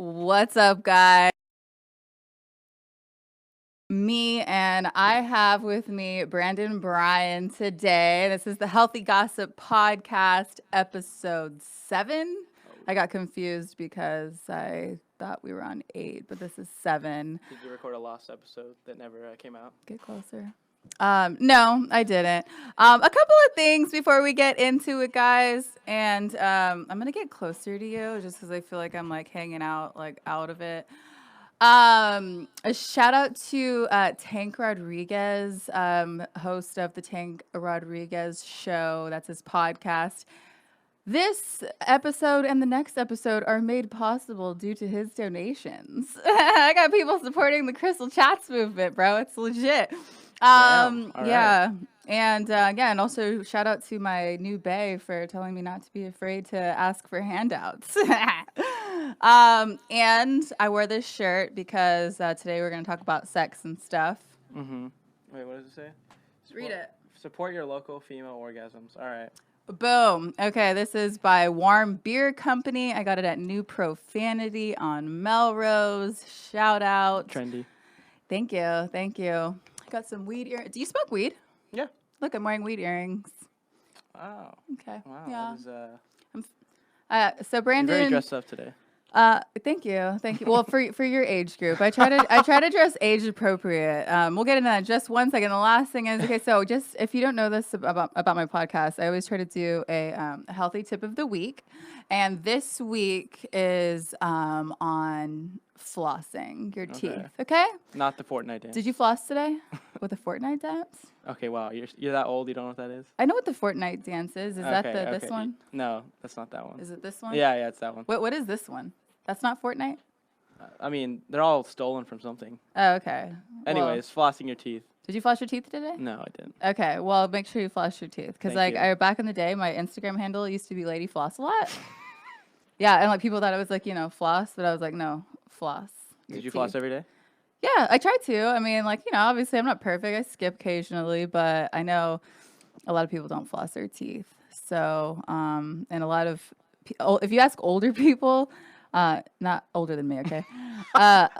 What's up, guys? I have with me Brandon Bryan today. This is the Healthy Gossip Podcast, episode 7. I got confused because I thought we were on 8, but this is 7. Did you record a lost episode that never came out? Get closer. No, I didn't. A couple of things before we get into it, guys. And I'm gonna get closer to you just because I feel like I'm like hanging out, like out of it. A shout out to Tank Rodriguez, host of the Tank Rodriguez Show. That's his podcast. This episode and the next episode are made possible due to his donations. I got people supporting the Krystle Chats movement, bro. It's legit. Yeah. Right. And also shout out to my new bae for telling me not to be afraid to ask for handouts. And I wore this shirt because today we're going to talk about sex and stuff. Mm-hmm. Wait, what does it say? Read it. Support your local female orgasms. All right. Boom. Okay, this is by Warm Beer Company. I got it at New Profanity on Melrose. Shout out. Trendy. Thank you. Thank you. I got some weed earrings. Do you smoke weed? Yeah. Look, I'm wearing weed earrings. Wow. Okay. Wow. Yeah. That is, So you're Brandon. very dressed up today. Thank you. Thank you. Well, for your age group, I try to dress age appropriate. We'll get into that in just one second. The last thing is, okay, so just if you don't know this about my podcast, I always try to do a healthy tip of the week, and this week is on flossing your teeth. Okay. Not the Fortnite dance. Did you floss today with a Fortnite dance? Okay. Wow. You're that old. You don't know what that is? I know what the Fortnite dance is. Is that this one? No, that's not that one. Is it this one? Yeah, it's that one. What is this one? That's not Fortnite? I mean, they're all stolen from something. Oh, okay. Anyways, flossing your teeth. Did you floss your teeth today? No, I didn't. Okay, well, make sure you floss your teeth. Because, Thank you. back in the day, my Instagram handle used to be Lady Floss a lot. Yeah, and, people thought it was, floss, but I was like, no, floss. Did you floss every day? Yeah, I try to. I mean, obviously I'm not perfect. I skip occasionally, but I know a lot of people don't floss their teeth. So, and a lot of, if you ask older people, not older than me, okay?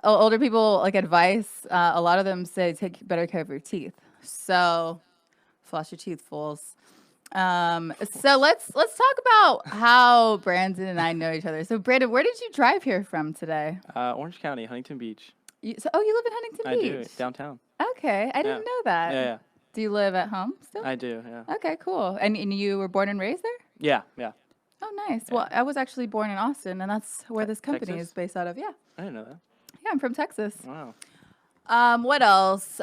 Older people, advice, a lot of them say take better care of your teeth. So, floss your teeth, fools. So let's talk about how Brandon and I know each other. So, Brandon, where did you drive here from today? Orange County, Huntington Beach. You live in Huntington Beach? I do, downtown. Okay, I didn't know that. Yeah. Do you live at home still? I do, yeah. Okay, cool. And you were born and raised there? Yeah. Oh, nice. Yeah. Well, I was actually born in Austin, and that's where this company Texas? is based out of. Yeah. I didn't know that. Yeah, I'm from Texas. Wow. What else?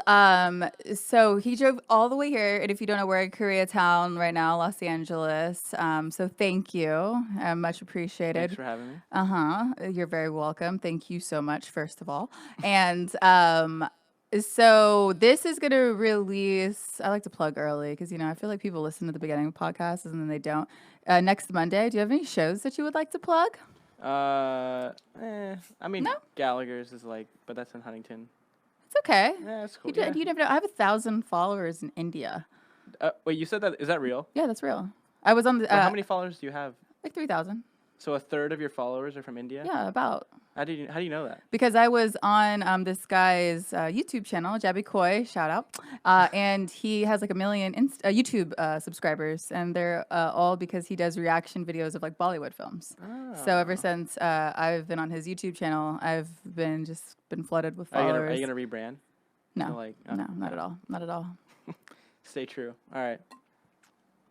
So he drove all the way here, and if you don't know, we're in Koreatown right now, Los Angeles. So thank you. Much appreciated. Thanks for having me. You're very welcome. Thank you so much, first of all. And so this is going to release, I like to plug early because, I feel like people listen to the beginning of podcasts and then they don't. Next Monday, do you have any shows that you would like to plug? I mean, No? Gallagher's is but that's in Huntington. It's okay. Yeah, that's cool. You never know. I have 1,000 followers in India. Wait, you said that? Is that real? Yeah, that's real. I was on the, How many followers do you have? 3,000. So a third of your followers are from India? Yeah, about. How do you know that? Because I was on this guy's YouTube channel, Jabby Koi, shout out, and he has 1 million YouTube subscribers, and they're all because he does reaction videos of Bollywood films. Oh. So ever since I've been on his YouTube channel, I've been flooded with followers. Are you gonna rebrand? No, To, no, not at all, not at all. Stay true. All right.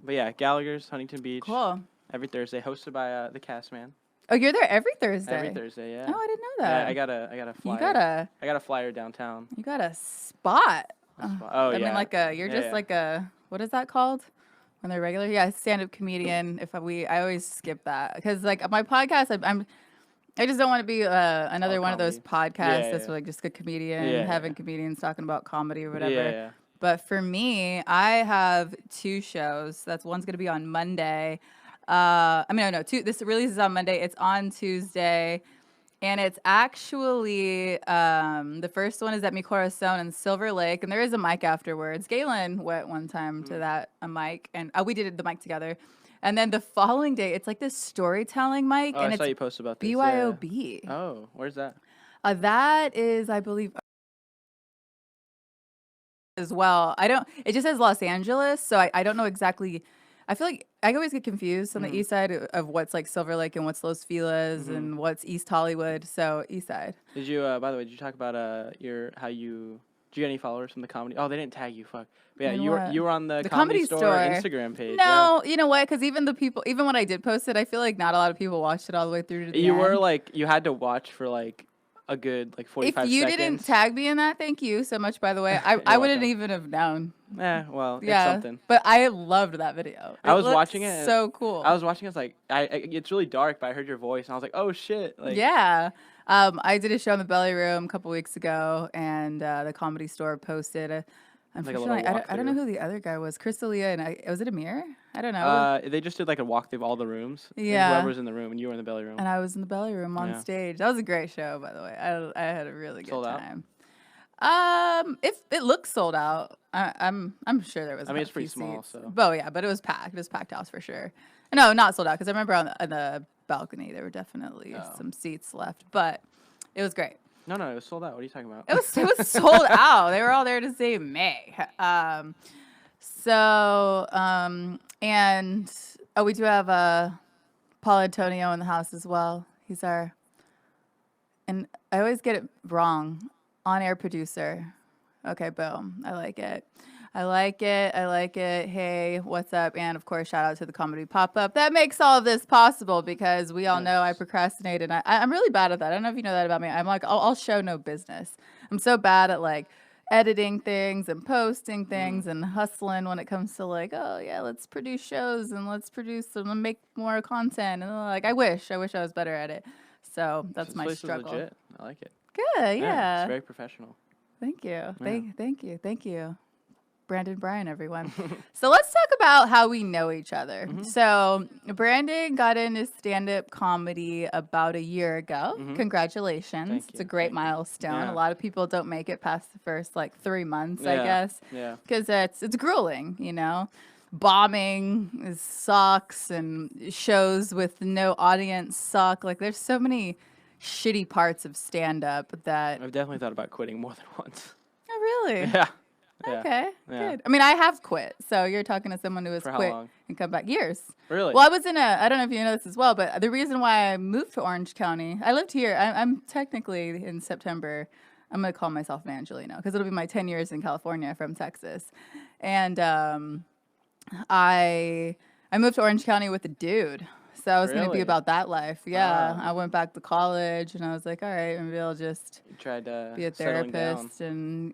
But yeah, Gallagher's, Huntington Beach. Cool. Every Thursday, hosted by the cast man. Oh, you're there every Thursday. Every Thursday, yeah. Oh, I didn't know that. Yeah, I got a flyer. I got a flyer downtown. You got a spot. Oh, I yeah. mean, you're just what is that called? When they're regular? Yeah, stand-up comedian. I always skip that because my podcast, I just don't want to be another one of those podcasts that's just a comedian having comedians talking about comedy or whatever. Yeah. But for me, I have 2 shows. One's going to be on Monday. Two. This releases on Monday. It's on Tuesday. And it's actually, the first one is at Mi Corazon in Silver Lake, and there is a mic afterwards. Galen went one time to that, a mic, and we did the mic together. And then the following day, it's like this storytelling mic, Oh, and I saw it's you post about this. Yeah. BYOB. Oh, where's that? That is, I believe, as well. I don't. It just says Los Angeles, so I don't know exactly. I feel like I always get confused on the east side of what's like Silver Lake and what's Los Feliz and what's East Hollywood. So east side. Did you? By the way, did you talk about your how you? Did you get any followers from the comedy? Oh, they didn't tag you. Fuck. But yeah, And you were what? you were on the The comedy Comedy store Store. Instagram page. No, you know what? Because even the people, even when I did post it, I feel like not a lot of people watched it all the way through to the Yeah. You end. were like you had to watch for like a good like 45 If you seconds. didn't tag me in that, thank you so much. By the way, I You're wouldn't welcome. even have known. Well, it's Yeah, something. but I loved that video. I was looked watching it. So cool. I was watching it. It's like it's really dark, but I heard your voice and I was like, oh shit. Like Yeah. I did a show in the Belly Room a couple weeks ago, and the Comedy Store posted. Unfortunately, I don't know who the other guy was. Krystle and was it Amir? I don't know. They just did like a walkthrough of all the rooms. Yeah. And whoever was in the room, and you were in the belly room. And I was in the Belly Room on Yeah. stage. That was a great show, by the way. I had a really good Sold out? time. It looks sold out. I'm sure there was. I mean, it's a few pretty small, seats. so. Oh yeah, but it was packed. It was packed house for sure. No, not sold out because I remember on the balcony there were definitely some seats left, but it was great. No, it was sold out. What are you talking about? It was sold out. They were all there to say May. And we do have Paul Antonio in the house as well. He's our, and I always get it wrong, on-air producer. Okay, boom. I like it. I like it. I like it. Hey, what's up? And of course, shout out to the comedy pop-up. That makes all of this possible because we all know I procrastinate, and I'm really bad at that. I don't know if you know that about me. I'm like, I'll show no business. I'm so bad at like editing things and posting things and hustling when it comes to like, oh yeah, let's produce shows and let's make more content. And like, I wish I was better at it. So that's my place struggle. Is legit. I like it. Good, yeah. It's very professional. Thank you. Thank you. Brandon Bryan, everyone. So let's talk about how we know each other. So Brandon got into stand-up comedy about a year ago. Congratulations. Thank It's a you. great milestone. Yeah. A lot of people don't make it past the first like 3 months, I Yeah. guess. Yeah. Because it's grueling, you know. Bombing sucks, and shows with no audience suck. Like there's so many shitty parts of stand-up that. I've definitely thought about quitting more than once. Oh, really? Yeah. Yeah. Okay, Yeah. good. I mean, I have quit. So you're talking to someone who has For how quit long? and come back years. Really? Well, I was I don't know if you know this as well, but the reason why I moved to Orange County, I lived here. I'm technically in September. I'm going to call myself an Angelino because it'll be my 10 years in California from Texas. And I moved to Orange County with a dude. So I was going to be Really? about that life. Yeah. Ah. I went back to college and I was like, all right, maybe I'll just You tried to be a settling down. therapist and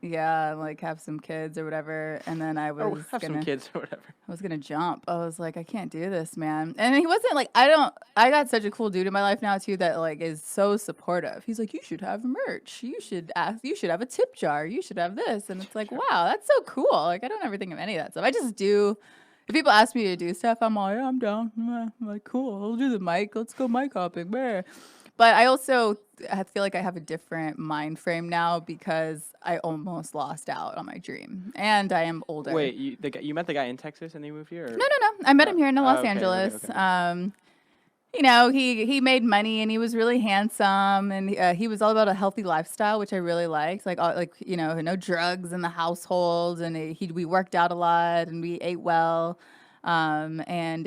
like have some kids or whatever. And then I Or was have some kids or whatever. I was gonna jump. I was like, I can't do this, man. And he wasn't like, I got such a cool dude in my life now too that like is so supportive. He's like, you should have merch. You should have a tip jar. You should have this. And it's like, wow, that's so cool. Like I don't ever think of any of that stuff. I just do. If people ask me to do stuff, I'm all, yeah, I'm down. I'm like, cool. I'll do the mic. Let's go mic hopping. But I also feel like I have a different mind frame now because I almost lost out on my dream, and I am older. Wait, you met the guy in Texas and he moved here? Or? No. I met him here in Los okay, Angeles. okay. You know, he made money and he was really handsome, and he was all about a healthy lifestyle, which I really liked. Like you know, no drugs in the household, and we worked out a lot and we ate well, and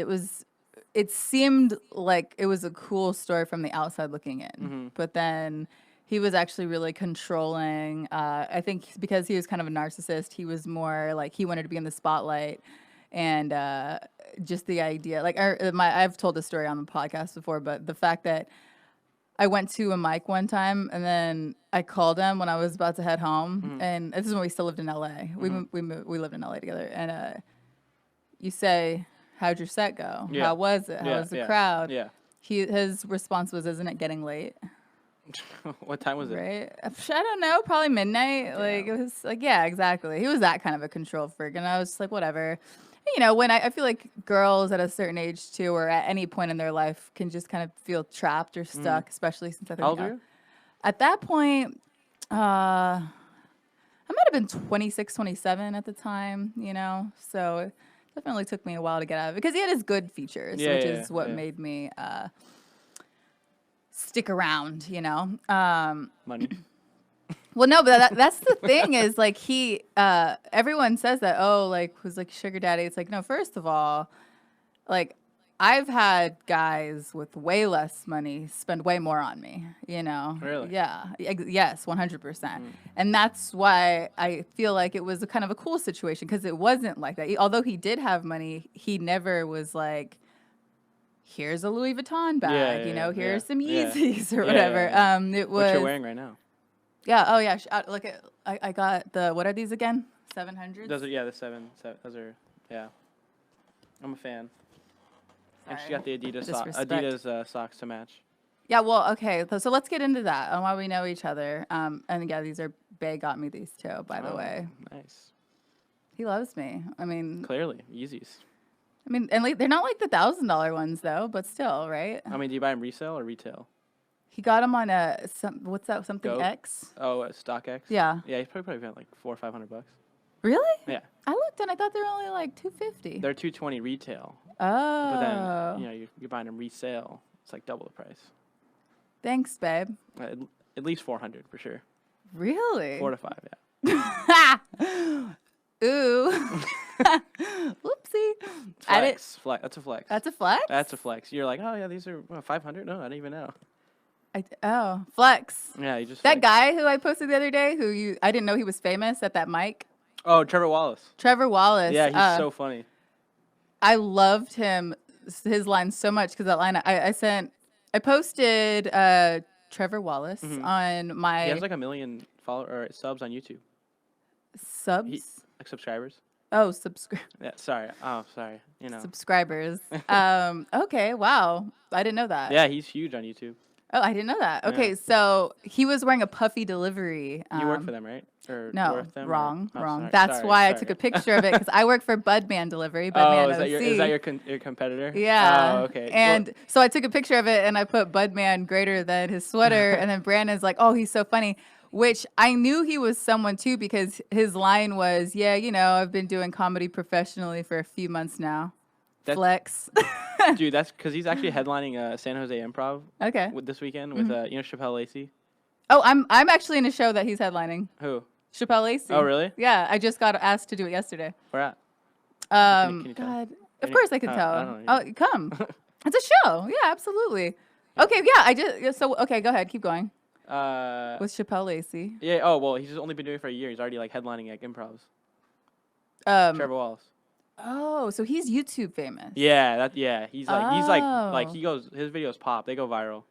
it seemed like it was a cool story from the outside looking in, but then he was actually really controlling. I think because he was kind of a narcissist, he was more like he wanted to be in the spotlight. And just the idea, like I've told this story on the podcast before, but the fact that I went to a mic one time and then I called him when I was about to head home, and this is when we still lived in LA. We lived in LA together, and you say, "How'd your set go? Yeah. How was it? How was the crowd?" Yeah. His response was, "Isn't it getting late?" What time was it? Right? I don't know, probably midnight. Like it was like, yeah, exactly. He was that kind of a control freak, and I was just like, whatever. You know, when I feel like girls at a certain age too, or at any point in their life, can just kind of feel trapped or stuck, especially since I think How old are you? at that point, I might have been 26, 27 at the time. You know, so definitely took me a while to get out of it because he had his good features, Yeah, which yeah, is what yeah. made me stick around, Money. Well, no, but that's the thing is like everyone says that, oh, like who's like sugar daddy. It's like, no, first of all, like I've had guys with way less money spend way more on me, Really? Yeah. Yes, 100%. Mm. And that's why I feel like it was a kind of a cool situation because it wasn't like that. Although he did have money, he never was like, here's a Louis Vuitton bag, here's some yeah. Yeezys or Yeah, whatever. yeah, yeah. It What you're was, wearing right now? yeah. Oh yeah. Look at, I got what are these again? 700s? Those are the seven. Those are yeah. I'm a fan. And she Sorry. got the Disrespect. Adidas socks to match. Yeah, well, okay. So let's get into that and why we know each other. And yeah, Bay got me these too, by the way. Nice. He loves me. I mean, Clearly, Yeezys. and like, they're not like the $1,000 ones though, but still, right? I mean, do you buy them resale or retail? He got them on what's that? Something Goat? X? Oh, StockX. Yeah. Yeah, he's probably spent like $400 or $500. Really? Yeah. I looked and I thought they were only like $250. They're $220 retail. Oh. But then you're buying them resale. It's like double the price. Thanks, babe. At least $400 for sure. Really? 4 to 5, yeah. Ooh. Whoopsie. Flex. That's a flex. That's a flex? That's a flex. You're like, oh yeah, these are 500. No, I didn't even know. Flex. Yeah, you just That guy who I posted the other day, I didn't know he was famous at that mic. Oh, Trevor Wallace. Trevor Wallace. Yeah, he's so funny. I loved his line so much because that line I posted Trevor Wallace on my. He has like 1 million subs on YouTube. Subs? Like subscribers. Oh, Yeah, sorry. Oh, sorry. Subscribers. Okay, wow. I didn't know that. Yeah, he's huge on YouTube. Oh, I didn't know that. Okay, Yeah. so he was wearing a puffy delivery. You work for them, right? Or No, with them, wrong. Sorry, That's why I sorry. took a picture of it because I work for Budman Delivery. Oh, Budman is OC. that your competitor? Yeah. Oh, okay. And so I took a picture of it and I put Budman greater than his sweater. And then Brandon's like, oh, he's so funny. Which I knew he was someone too because his line was, yeah, I've been doing comedy professionally for a few months now. Flex. Dude, that's because he's actually headlining San Jose Improv. Okay. This weekend with Chappelle Lacey. Oh, I'm actually in a show that he's headlining. Who? Chappelle Lacey. Oh, really? Yeah, I just got asked to do it yesterday. Where at? Can you tell? God, of course I can tell. I don't Oh, know. come. It's a show. Yeah, absolutely. Okay, yeah, okay, go ahead, keep going. With Chappelle Lacey. Yeah. Oh well, he's only been doing it for a year. He's already like headlining at improvs. Trevor Wallace. Oh, so he's YouTube famous. Yeah. He's like Oh. he goes. His videos pop. They go viral.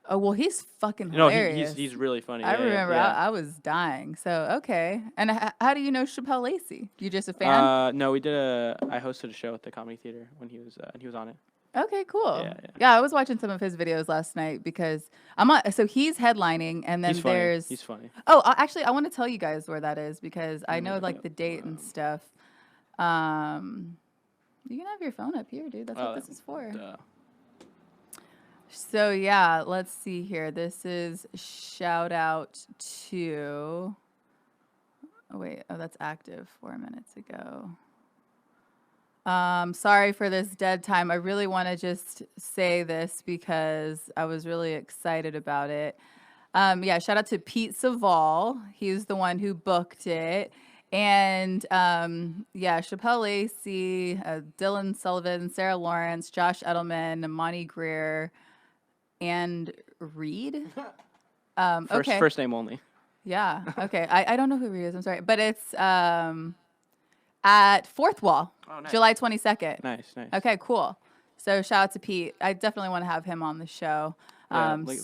Oh well, he's fucking No, hilarious. he's really funny. I Yeah, remember Yeah. I was dying. So okay, and how do you know Chappelle Lacey? You just a fan? No, I hosted a show at the Comedy Theater when he was on it. Okay, cool. Yeah. Yeah, I was watching some of his videos last night because so he's headlining, and then there's. He's funny. Oh, actually, I want to tell you guys where that is because I know like the date and stuff. You can have your phone up here, dude. That's what this is for. Duh. So yeah, let's see here. This is shout out to. Oh wait, that's active 4 minutes ago. Sorry for this dead time. I really want to just say this because I was really excited about it. Yeah, shout out to Pete Saval. He's the one who booked it. And yeah, Chappelle Lacey, Dylan Sullivan, Sarah Lawrence, Josh Edelman, Monty Greer, and Reed. Okay. First name only. Yeah. Okay. I don't know who Reed is. I'm sorry, but it's at Fourth Wall, nice. July 22nd. Nice. Okay, cool. So shout out to Pete. I definitely want to have him on the show soon. Look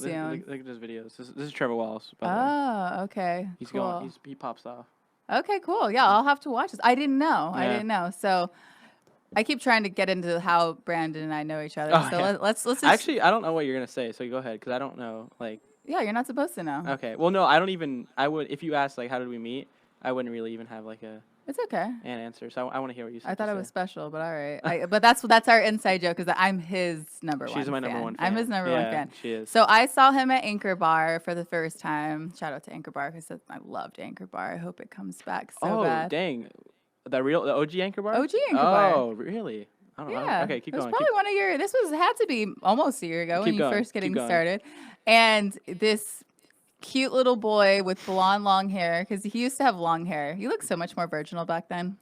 at his videos. This is Trevor Wallace. By the way. Oh, okay. He's cool. going. He pops off. Okay, cool. Yeah, I'll have to watch this. I didn't know. Yeah. So I keep trying to get into how Brandon and I know each other. Oh, so yeah. let's just. Actually, I don't know what you're gonna say. So you go ahead, because I don't know. Like. Yeah, you're not supposed to know. Okay. Well, no, I don't even. I would if you asked like how did we meet, I wouldn't really even have like It's okay. an answer. So I want to hear what you say. I thought it was special, but all right. But that's our inside joke because I'm his number one. She's my number one fan. I'm his number one fan. She is. So I saw him at Anchor Bar for the first time. Shout out to Anchor Bar because I loved Anchor Bar. I hope it comes back so bad. Dang. The OG Anchor Bar? OG Anchor Bar. Oh, really? I don't know. Yeah. Okay, keep It was going. probably one of your. This had to be almost a year ago when Keep you going, first keep getting going. started, and this cute little boy with blonde long hair, because he used to have long hair. You look so much more virginal back then.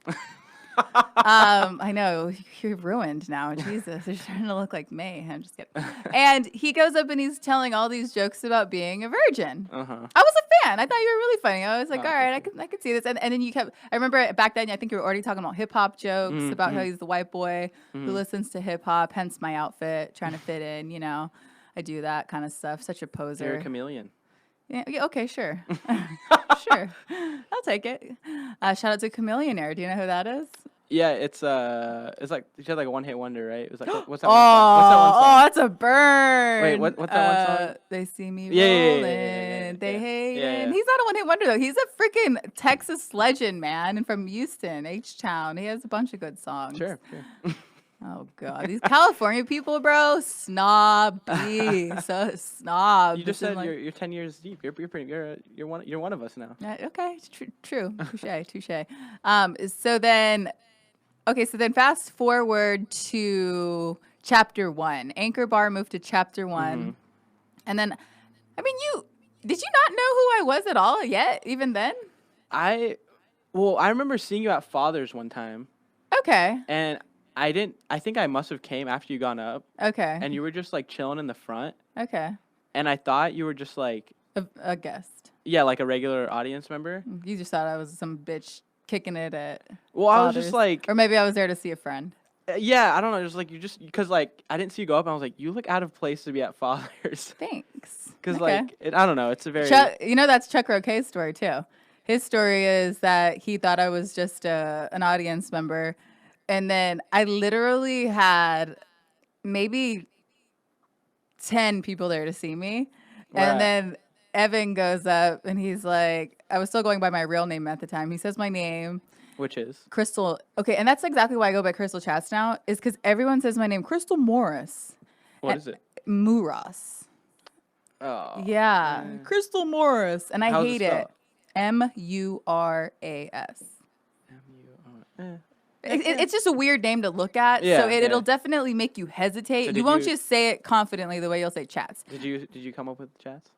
I know you're ruined now. Jesus, you're starting to look like May. I'm just kidding. And he goes up and he's telling all these jokes about being a virgin. Uh-huh. I was a fan. I thought you were really funny. I was like, Oh, all right, thank I could see this. And then you kept. I remember back then. I think you were already talking about hip hop jokes about how he's the white boy who listens to hip hop. Hence my outfit, trying to fit in. You know, I do that kind of stuff. Such a poser. You're a chameleon. Yeah, okay, sure. Sure. I'll take it. Shout out to Chameleonaire. Do you know who that is? Yeah, it's like she had like a one-hit wonder, right? It was like what's that Oh, one song? What's that one song? oh, that's a burn. Wait, what's that one song? They see me Yeah, rolling. They hate yeah. it. He's not a one-hit wonder though. He's a freaking Texas legend, man, and from Houston, H-Town. He has a bunch of good songs. Sure. Oh god, these California people, bro, snobby, so snob. You just said you're 10 years deep. You're pretty. You're one of us now. Okay, true, touche. So then fast forward to chapter 1. Anchor Bar moved to chapter 1, and then, I mean, did you not know who I was at all yet? Even then? I remember seeing you at Father's one time. Okay. And I didn't. I think I must have came after you gone up. Okay. And you were just like chilling in the front. Okay. And I thought you were just like a guest. Yeah, like a regular audience member. You just thought I was some bitch kicking it at. Well, I was just like, or maybe I was there to see a friend. Yeah, I don't know. Just like because like I didn't see you go up, and I was like, you look out of place to be at Father's. Thanks. Because like I don't know, it's a very that's Chuck Roquet's story too. His story is that he thought I was just an audience member. And then I literally had maybe 10 people there to see me. And then Evan goes up and he's like, I was still going by my real name at the time. He says my name. Which is? Krystle. Okay, and that's exactly why I go by Krystle Chats now, is because everyone says my name, Krystle Morris. What is it? Muras. Oh. Yeah. Krystle Morris. And I How's hate it. Muras. It's just a weird name to look at, so it'll definitely make you hesitate. So you won't just say it confidently the way you'll say Chats. Did you come up with Chats?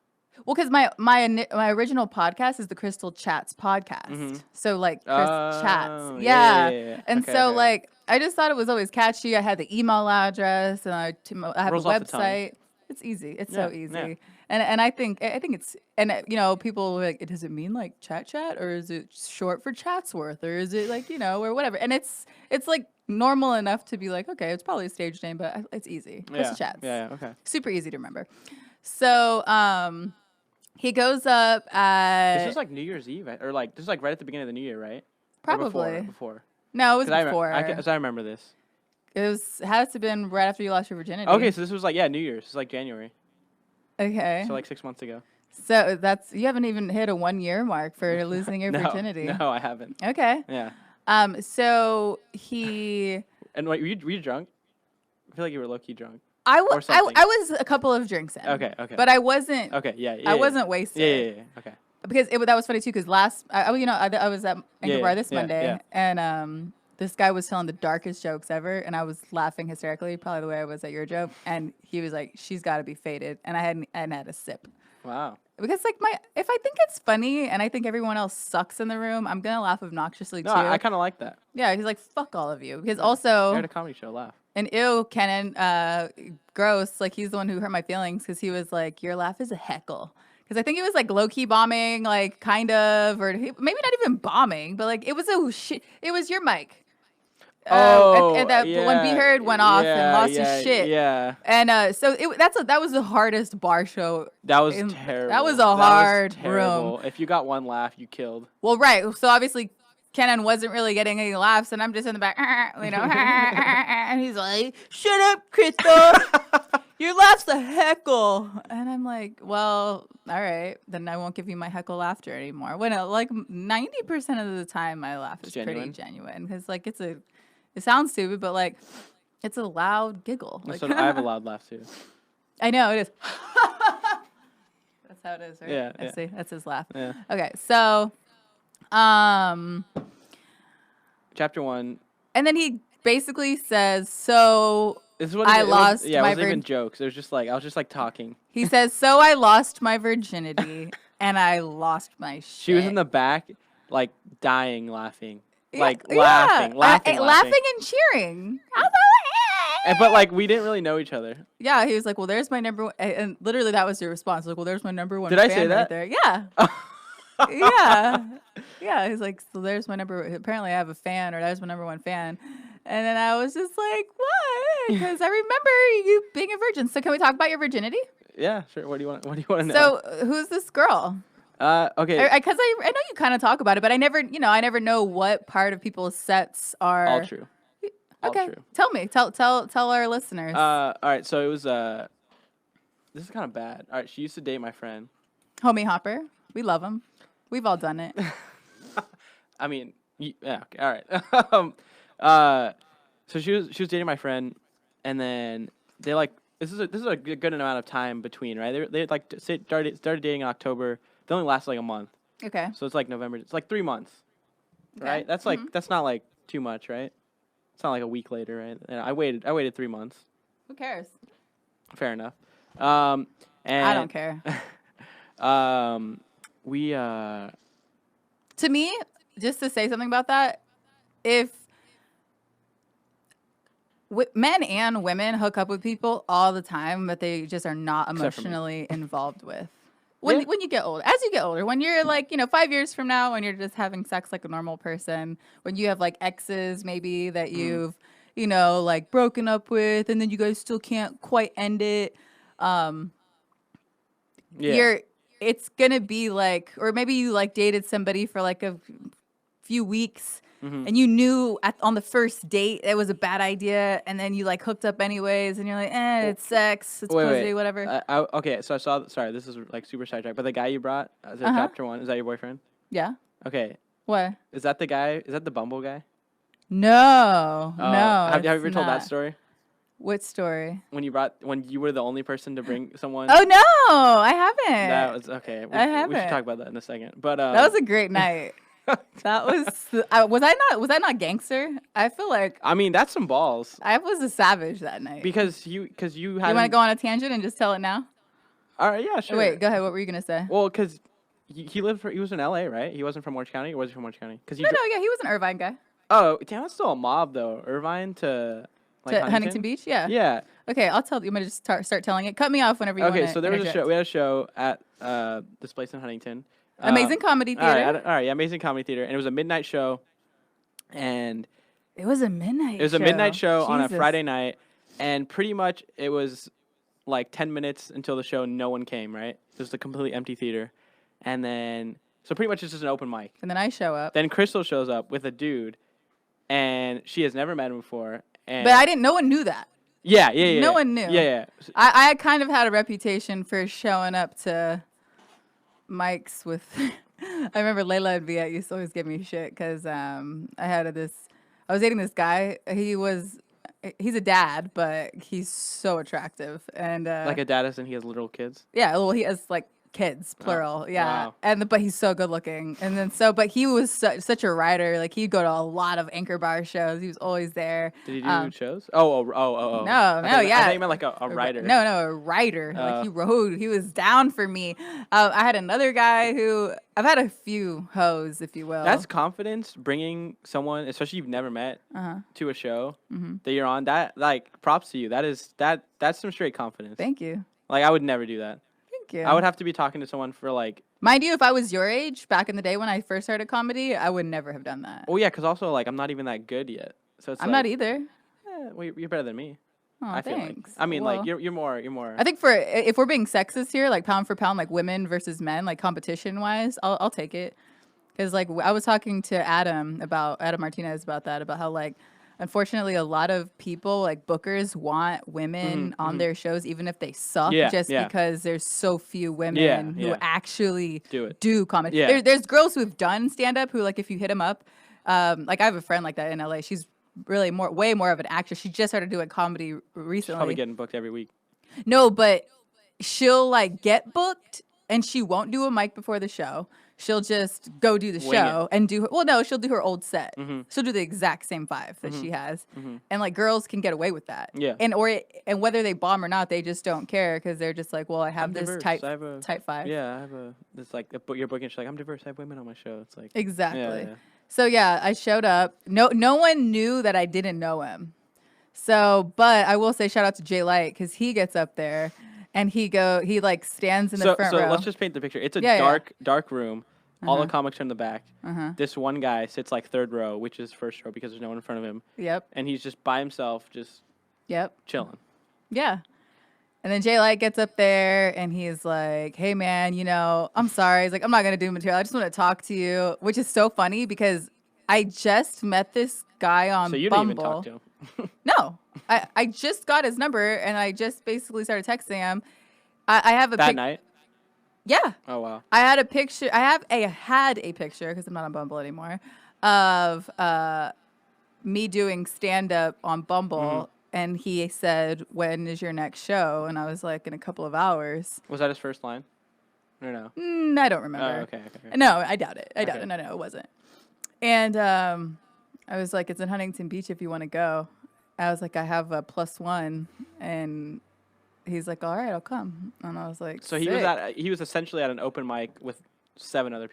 Well, because my original podcast is the Krystle Chats podcast, so like Chris Chats, yeah. And like I just thought it was always catchy. I had the email address and I have a website. It's easy. It's so easy. Yeah. And I think it's, and you know, people are like, does it mean like chat, or is it short for Chatsworth, or is it like, you know, or whatever? And it's like normal enough to be like, okay, it's probably a stage name, but it's easy. Krystle Chats. Yeah, okay. Super easy to remember. So he goes up at. This is like New Year's Eve, or like this is like right at the beginning of the New Year, right? Probably. Before. No, it was before. I remember this. It has to have been right after you lost your virginity. Okay, so this was like New Year's. It's like January. Okay. So like 6 months ago. So you haven't even hit a 1 year mark for losing your virginity. No, I haven't. Okay. Yeah. So he. And were you drunk? I feel like you were low key drunk. I was a couple of drinks in. Okay. But I wasn't. Okay. Yeah. I wasn't wasted. Yeah. Okay. Because that was funny too. Because I was at Anchor Bar this Monday, and this guy was telling the darkest jokes ever, and I was laughing hysterically, probably the way I was at your joke. And he was like, "She's got to be faded," and I hadn't had a sip. Wow. Because like if I think it's funny and I think everyone else sucks in the room, I'm gonna laugh obnoxiously too. No, I kind of like that. Yeah, he's like, "Fuck all of you," because also you're at a comedy show, laugh. And Kenan, gross. Like he's the one who hurt my feelings because he was like, "Your laugh is a heckle." Because I think it was like low key bombing, like kind of, or maybe not even bombing, but like it was it was your mic. When Be Heard went off and lost his shit. Yeah. And so that was the hardest bar show. That was terrible. That was a hard room. If you got one laugh, you killed. Well, right. So obviously Kenan wasn't really getting any laughs, and I'm just in the back, you know, and he's like, "Shut up, Krystle. Your laugh's a heckle." And I'm like, well, all right, then I won't give you my heckle laughter anymore. When like 90% of the time my laugh is pretty genuine, because like it sounds stupid, but like it's a loud giggle. Like, so I have a loud laugh too. I know it is. That's how it is, right? Yeah. See, that's his laugh. Yeah. Okay, so chapter 1. And then he basically says, "So This is what I it was, lost yeah, it my wasn't even virginity." jokes. It was just like I was just like talking. He says, "So I lost my virginity and I lost my shit." She was in the back, like dying, laughing, like yeah, laughing, laughing. laughing and cheering. I was like, But like we didn't really know each other. yeah, he was like, "Well, there's my number one," and literally that was your response. Like, "Well, there's my number one." Did I fan say right that? there. Yeah, yeah, yeah. He's like, "So there's my number. Apparently, I have a fan, or there's my number one fan." And then I was just like, "What?" Because I remember you being a virgin. So can we talk about your virginity? Yeah, sure. What do you want? What do you want to know? So who's this girl? Okay. Because I know you kind of talk about it, but I never know what part of people's sets are. All true. All Okay, true. tell me, tell our listeners. All right. So it was this is kind of bad. All right. She used to date my friend. Homie Hopper, we love him. We've all done it. I mean, yeah. Okay, all right. So she was dating my friend, and then they like this is a good amount of time between, right? They like started dating in October. They only lasted like a month. Okay. So it's like November. It's like 3 months, Okay. right? That's like that's not like too much, right? It's not like a week later, right? And I waited 3 months. Who cares? Fair enough. And I don't care. We To me, just to say something about that, if men and women hook up with people all the time, but they just are not Except for me. emotionally involved with. Yeah. When you get older, as you get older, when you're like, 5 years from now, when you're just having sex like a normal person, when you have like exes maybe that you've, like broken up with, and then you guys still can't quite end it. Yeah. It's gonna be like, or maybe you like dated somebody for like a few weeks. And you knew on the first date it was a bad idea, and then you like hooked up anyways, and you're like, it's sex, it's pussy, whatever. Okay, so I saw. Sorry, this is like super sidetracked. But the guy you brought as chapter 1, is that your boyfriend? Yeah. Okay. What? Is that the guy? Is that the Bumble guy? No, Oh, no. Have you ever it's told that not. story? What story? When you were the only person to bring someone. Oh no, I haven't. That was okay. I We haven't. should talk about that in a second. But That was a great night. That was. Was I not gangster? I feel like I mean, that's some balls. I was a savage that night. Because you had. You want to go on a tangent and just tell it now? All right. Yeah. Sure. Wait, go ahead. What were you gonna say? Well, because he was in LA, right? He wasn't from Orange County, or was he from Orange County? Because No, yeah, he was an Irvine guy. Oh, damn, that's still a mob though. Irvine to like To Huntington Beach, yeah. Yeah. Okay, I'll tell you. I'm gonna just start telling it. Cut me off whenever you want. Okay, so there was a show. We had a show at this place in Huntington. Amazing Comedy All Theater. right, yeah, Amazing Comedy Theater, and it was a midnight show, and It was a midnight. it was a midnight show on a Jesus. Friday night, and pretty much it was like 10 minutes until the show. No one came. Right, it was a completely empty theater, and then so pretty much it's just an open mic. And then I show up. Then Krystle shows up with a dude, and she has never met him before. And But I didn't. No one knew that. Yeah. No one knew. Yeah. I kind of had a reputation for showing up to mics with. I remember Layla and Viet used to always give me shit because I was dating this guy. He's a dad, but he's so attractive and Like a dad, and he has little kids. yeah. Well, he has like kids, plural. Yeah. wow. But he's so good looking. And then but he was such a writer. Like he'd go to a lot of Anchor Bar shows. He was always there. Did he do shows? Oh. No, I thought you meant like a writer. No, a writer. Like he wrote. He was down for me. I had another guy who I've had a few hoes, if you will. That's confidence, bringing someone, especially you've never met, to a show that you're on. That like props to you. That's some straight confidence. Thank you. Like I would never do that. Thank you. I would have to be talking to someone for like. Mind you, if I was your age back in the day when I first started comedy, I would never have done that. Oh yeah, because also like I'm not even that good yet. So it's I'm like, not either. well, you're better than me. Oh, I feel thanks. like. I mean, Well, like you're more. I think if we're being sexist here, like pound for pound, like women versus men, like competition wise, I'll take it. Because like I was talking to Adam Martinez about that, about how like unfortunately a lot of people like bookers want women on their shows even if they suck, because there's so few women who actually do comedy. Yeah. There's girls who've done stand up who like if you hit them up, like I have a friend like that in LA. She's really way more of an actress. She just started doing comedy recently. She's probably getting booked every week. No, but she'll like get booked and she won't do a mic before the show. she'll just go do the Wing show and do her, well, no, she'll do her old set. Mhm. She'll do the exact same 5 that she has. Mhm. And like girls can get away with that. Yeah. And whether they bomb or not, they just don't care because they're just like, well, I have I'm this diverse. type I have a, type 5. Yeah, I have a. It's like you're booking. She's like, I'm diverse. I have women on my show. It's like Exactly. Yeah. So yeah, I showed up. No one knew that I didn't know him. So, but I will say shout out to Jay Light because he gets up there and he like stands in the front So row. let's just paint the picture. It's a Yeah, yeah. dark room. All the Uh-huh. comics are in the back. Uh-huh. This one guy sits like third row, which is first row because there's no one in front of him, Yep. and he's just by himself, just Yep. chilling. Yeah. And then Jay Light gets up there and he's like, hey, man, I'm sorry. He's like, I'm not going to do material. I just want to talk to you, which is so funny because I just met this guy on So you Bumble. didn't even talk to him. No, I just got his number and I just basically started texting him. I have a That night? Yeah. Oh, wow. I had a picture. I had a picture because I'm not on Bumble anymore of me doing stand up on Bumble. Mm-hmm. And he said, when is your next show? And I was like, in a couple of hours. Was that his first line? Or no? I don't remember. Oh, okay. No, I doubt it. I doubt Okay. it. No, it wasn't. And I was like, it's in Huntington Beach if you want to go. I was like, I have a +1. And he's like, all right, I'll come. And I was like, So sick. he was essentially at an open mic with 7 other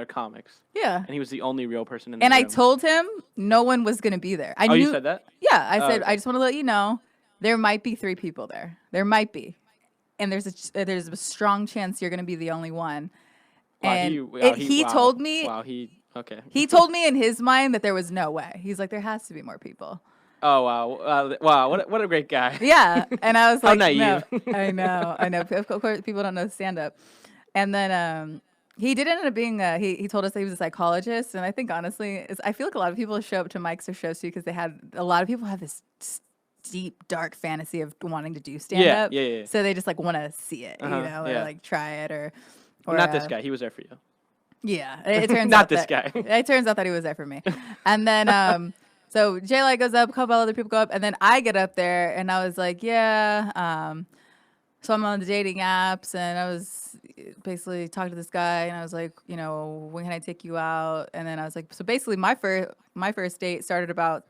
comics, Yeah. and he was the only real person in the And I room. told him no one was going to be there. I Oh, knew, you said that? Yeah, I Oh, said, okay. I just want to let you know, there might be 3 people there. There might be. And there's a strong chance you're going to be the only one. Wow, And he told me, Wow, okay. he told me in his mind that there was no way. He's like, there has to be more people. Oh, wow. Wow, what a great guy. Yeah. And I was How like, naive. no. I know. Of course, people don't know stand up. And then he did end up being, he told us that he was a psychologist. And I think, honestly, I feel like a lot of people show up to mics or shows too because a lot of people have this deep, dark fantasy of wanting to do stand up. Yeah. So they just like want to see it, Yeah. or like try it or Not this guy. He was there for you. Yeah. It turns Not out this that, guy. It turns out that he was there for me. And then, so Jay Light goes up, a couple other people go up, and then I get up there and I was like, yeah, so I'm on the dating apps and I was basically talking to this guy and I was like, when can I take you out? And then I was like, so basically my first date started about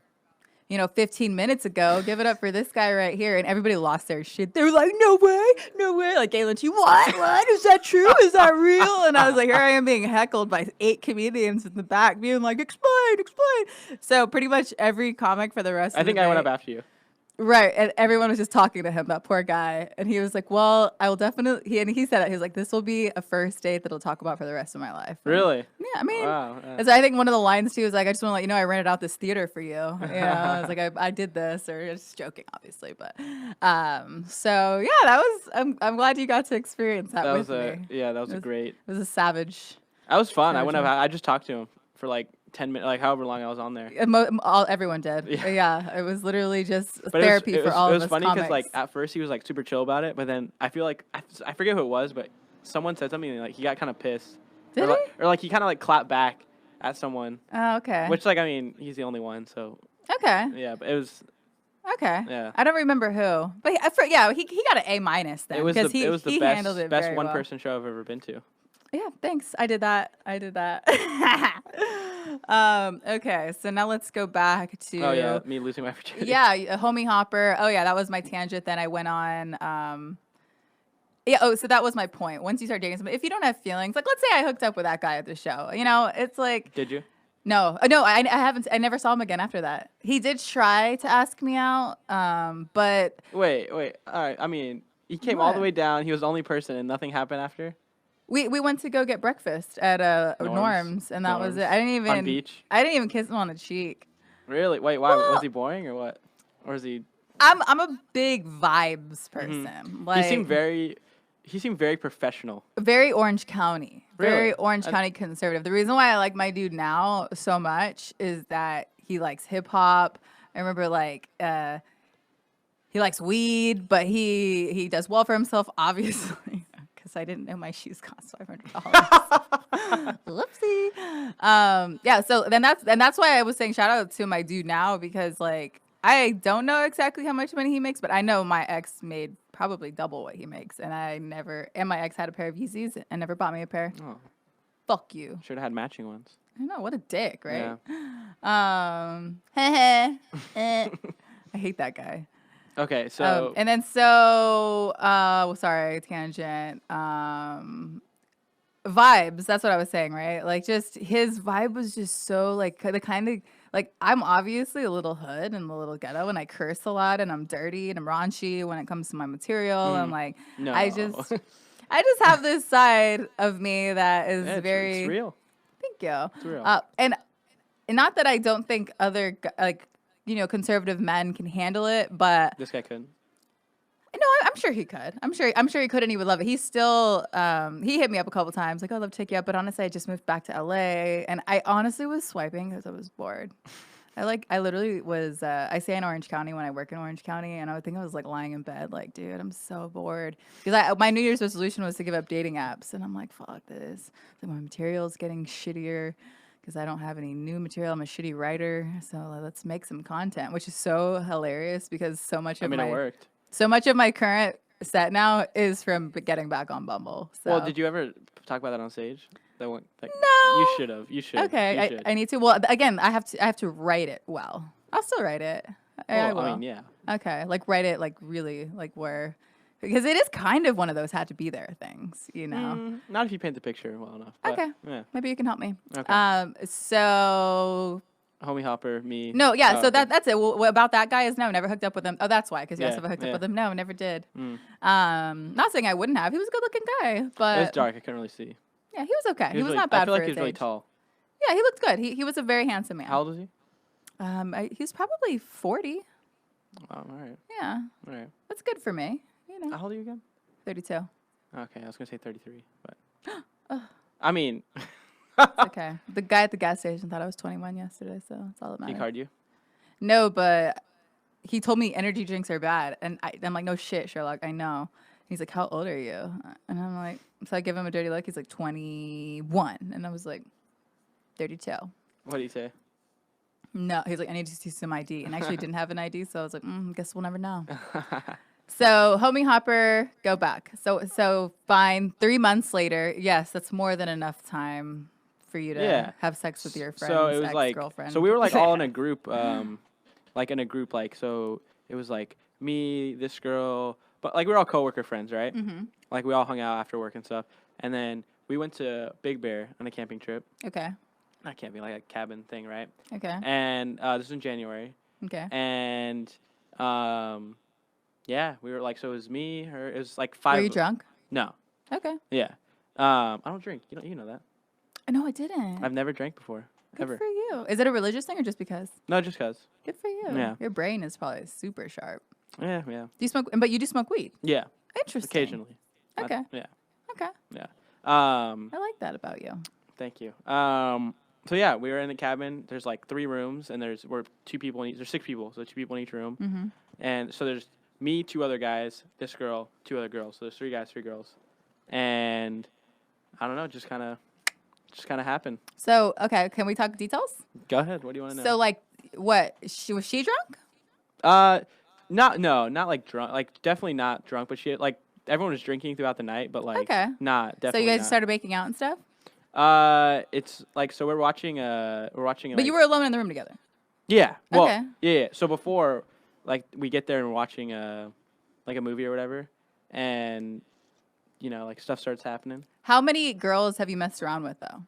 15 minutes ago. Give it up for this guy right here. And everybody lost their shit. They were like, no way. Like, Galen, what? Is that true? Is that real? And I was like, here I am being heckled by 8 comedians in the back being like, explain. So pretty much every comic for the rest of the I went night- up after you. Right. And everyone was just talking to him, that poor guy. And he was like, well, I will definitely, he said it. He was like, this will be a first date that I'll talk about for the rest of my life. And Really? yeah, I mean, Wow. and so I think one of the lines too was like, I just want to let you know I rented out this theater for you. I was like, I did this, or just joking, obviously, but so yeah, I'm glad you got to experience that with me. Yeah, that was great. It was a savage. That was fun. I Savage went up. one. I just talked to him for like 10 minutes, like however long I was on there. Everyone did. Yeah, it was literally just But therapy it was, for all it of was us funny comics. like at first he was like super chill about it, but then I feel like I forget who it was, but someone said something and like he got kind of pissed. Did or, he? Like, or like he kind of like clapped back at someone, Oh, okay. which like I mean he's the only one, so Okay. yeah. But it was Okay. Yeah. I don't remember who, but he got an A- then it was the he best handled it best very one well. person show I've ever been to. Yeah, thanks. I did that. Okay, so now let's go back to. Oh yeah, me losing my virginity. Yeah, a homie hopper. Oh yeah, that was my tangent. Then I went on. Yeah. Oh, so that was my point. Once you start dating somebody, if you don't have feelings, like let's say I hooked up with that guy at the show, it's like Did you? no, I haven't. I never saw him again after that. He did try to ask me out, but Wait. All right. I mean, he came all the What? way down. He was the only person, and nothing happened after. we went to go get breakfast at Norm's, and that was it. Norms. I didn't even On beach? I didn't even kiss him on the cheek. Really? Wait. Why? Well- Was he boring or what? Or is he? I'm a big vibes person. Like He seemed very professional. very Orange County. Very Really? Orange County conservative. The reason why I like my dude now so much is that he likes hip hop. I remember he likes weed, but he does well for himself, obviously. Because I didn't know my shoes cost $500. Whoopsie. Yeah. So that's why I was saying shout out to my dude now because like I don't know exactly how much money he makes, but I know my ex made probably double what he makes, and my ex had a pair of Yeezys and never bought me a pair. Oh. fuck you. Should have had matching ones. I know, what a dick, right? Yeah. I hate that guy. Okay, so And then so, sorry, tangent. Vibes. That's what I was saying, right? Like, just his vibe was just so like the kind of like I'm obviously a little hood and a little ghetto, and I curse a lot, and I'm dirty and I'm raunchy when it comes to my material, and like no. I just have this side of me that is Yeah, very. it's real. Thank you. It's real. And not that I don't think other like conservative men can handle it, but This guy couldn't. no, I'm sure he could. I'm sure he could, and he would love it. He's still he hit me up a couple times like, "Oh, I'd love to take you up," but honestly, I just moved back to LA, and I honestly was swiping because I was bored. I literally was. I stay in Orange County when I work in Orange County, and I was like lying in bed, like, dude, I'm so bored because my New Year's resolution was to give up dating apps, and I'm like, fuck this. Like, my material's getting shittier because I don't have any new material. I'm a shitty writer, so let's make some content, which is so hilarious because so much of it worked. So much of my current set now is from getting back on Bumble. So. Well, did you ever talk about that on stage? That one, like, no. You should have. You should. Okay, you should. I need to. Well, again, I have to write it well. I'll still write it. I will. I mean, yeah. Okay, like write it like really like where, because it is kind of one of those had to be there things, Not if you paint the picture well enough. But, okay. Yeah. Maybe you can help me. Okay. So. Homie Hopper, me. No, yeah. Oh, so okay. that's it. Well, what about that guy is no, never hooked up with him. Oh, that's why. Because you asked if I hooked up with him. No, never did. Not saying I wouldn't have. He was a good-looking guy, but it was dark. I couldn't really see. Yeah, he was okay. He was really, not bad. I feel for like he was his really age. tall. Yeah, he looked good. He was a very handsome man. How old was he? He was probably 40. Oh, all right. Yeah, All right. that's good for me. How old are you again? 32. Okay, I was gonna say 33, but I mean, It's okay. The guy at the gas station thought I was 21 yesterday, so that's all that matters. he carded you? No, but he told me energy drinks are bad, and I'm like, no shit, Sherlock, I know. He's like, how old are you? And I'm like, so I give him a dirty look. He's like 21, and I was like, 32. What did he say? No, he's like, I need to see some ID, and I actually didn't have an ID, so I was like, guess we'll never know. So, homie Hopper, go back. So fine. 3 months later, yes, that's more than enough time for you to have sex with your friend's So it was like, ex-girlfriend. so we were like all in a group, like so it was like me, this girl, but like we were all coworker friends, right? Mm-hmm. Like we all hung out after work and stuff, and then we went to Big Bear on a camping trip. Okay. Not camping, like a cabin thing, right? Okay. And this was in January. Okay. And yeah, we were like, so it was me, her. It was like 5. Were you drunk? No. Okay. Yeah. I don't drink. You know that. No, I didn't. I've never drank before. Good Ever. for you. Is it a religious thing or just because? No, just cause. Good for you. Yeah. Your brain is probably super sharp. Yeah. Do you smoke? But you do smoke weed. Yeah. Interesting. Occasionally. Okay. Yeah. Okay. Yeah. I like that about you. Thank you. So yeah, we were in the cabin. There's like 3 rooms, and we're 2 people in each. There's 6 people, so 2 people in each room. Mm-hmm. And so there's me, 2 other guys, this girl, 2 other girls. So there's 3 guys, 3 girls. And I don't know, just kind of happened. So, okay, can we talk details? Go ahead. What do you want to know? So, like, what? Was she drunk? Not like drunk. Like definitely not drunk, but like everyone was drinking throughout the night, but like not definitely. So you guys not. started making out and stuff? It's like so we're watching. But like, you were alone in the room together. Yeah. Well, okay. Yeah. So before, like, we get there and we're watching like a movie or whatever, and like stuff starts happening. How many girls have you messed around with though?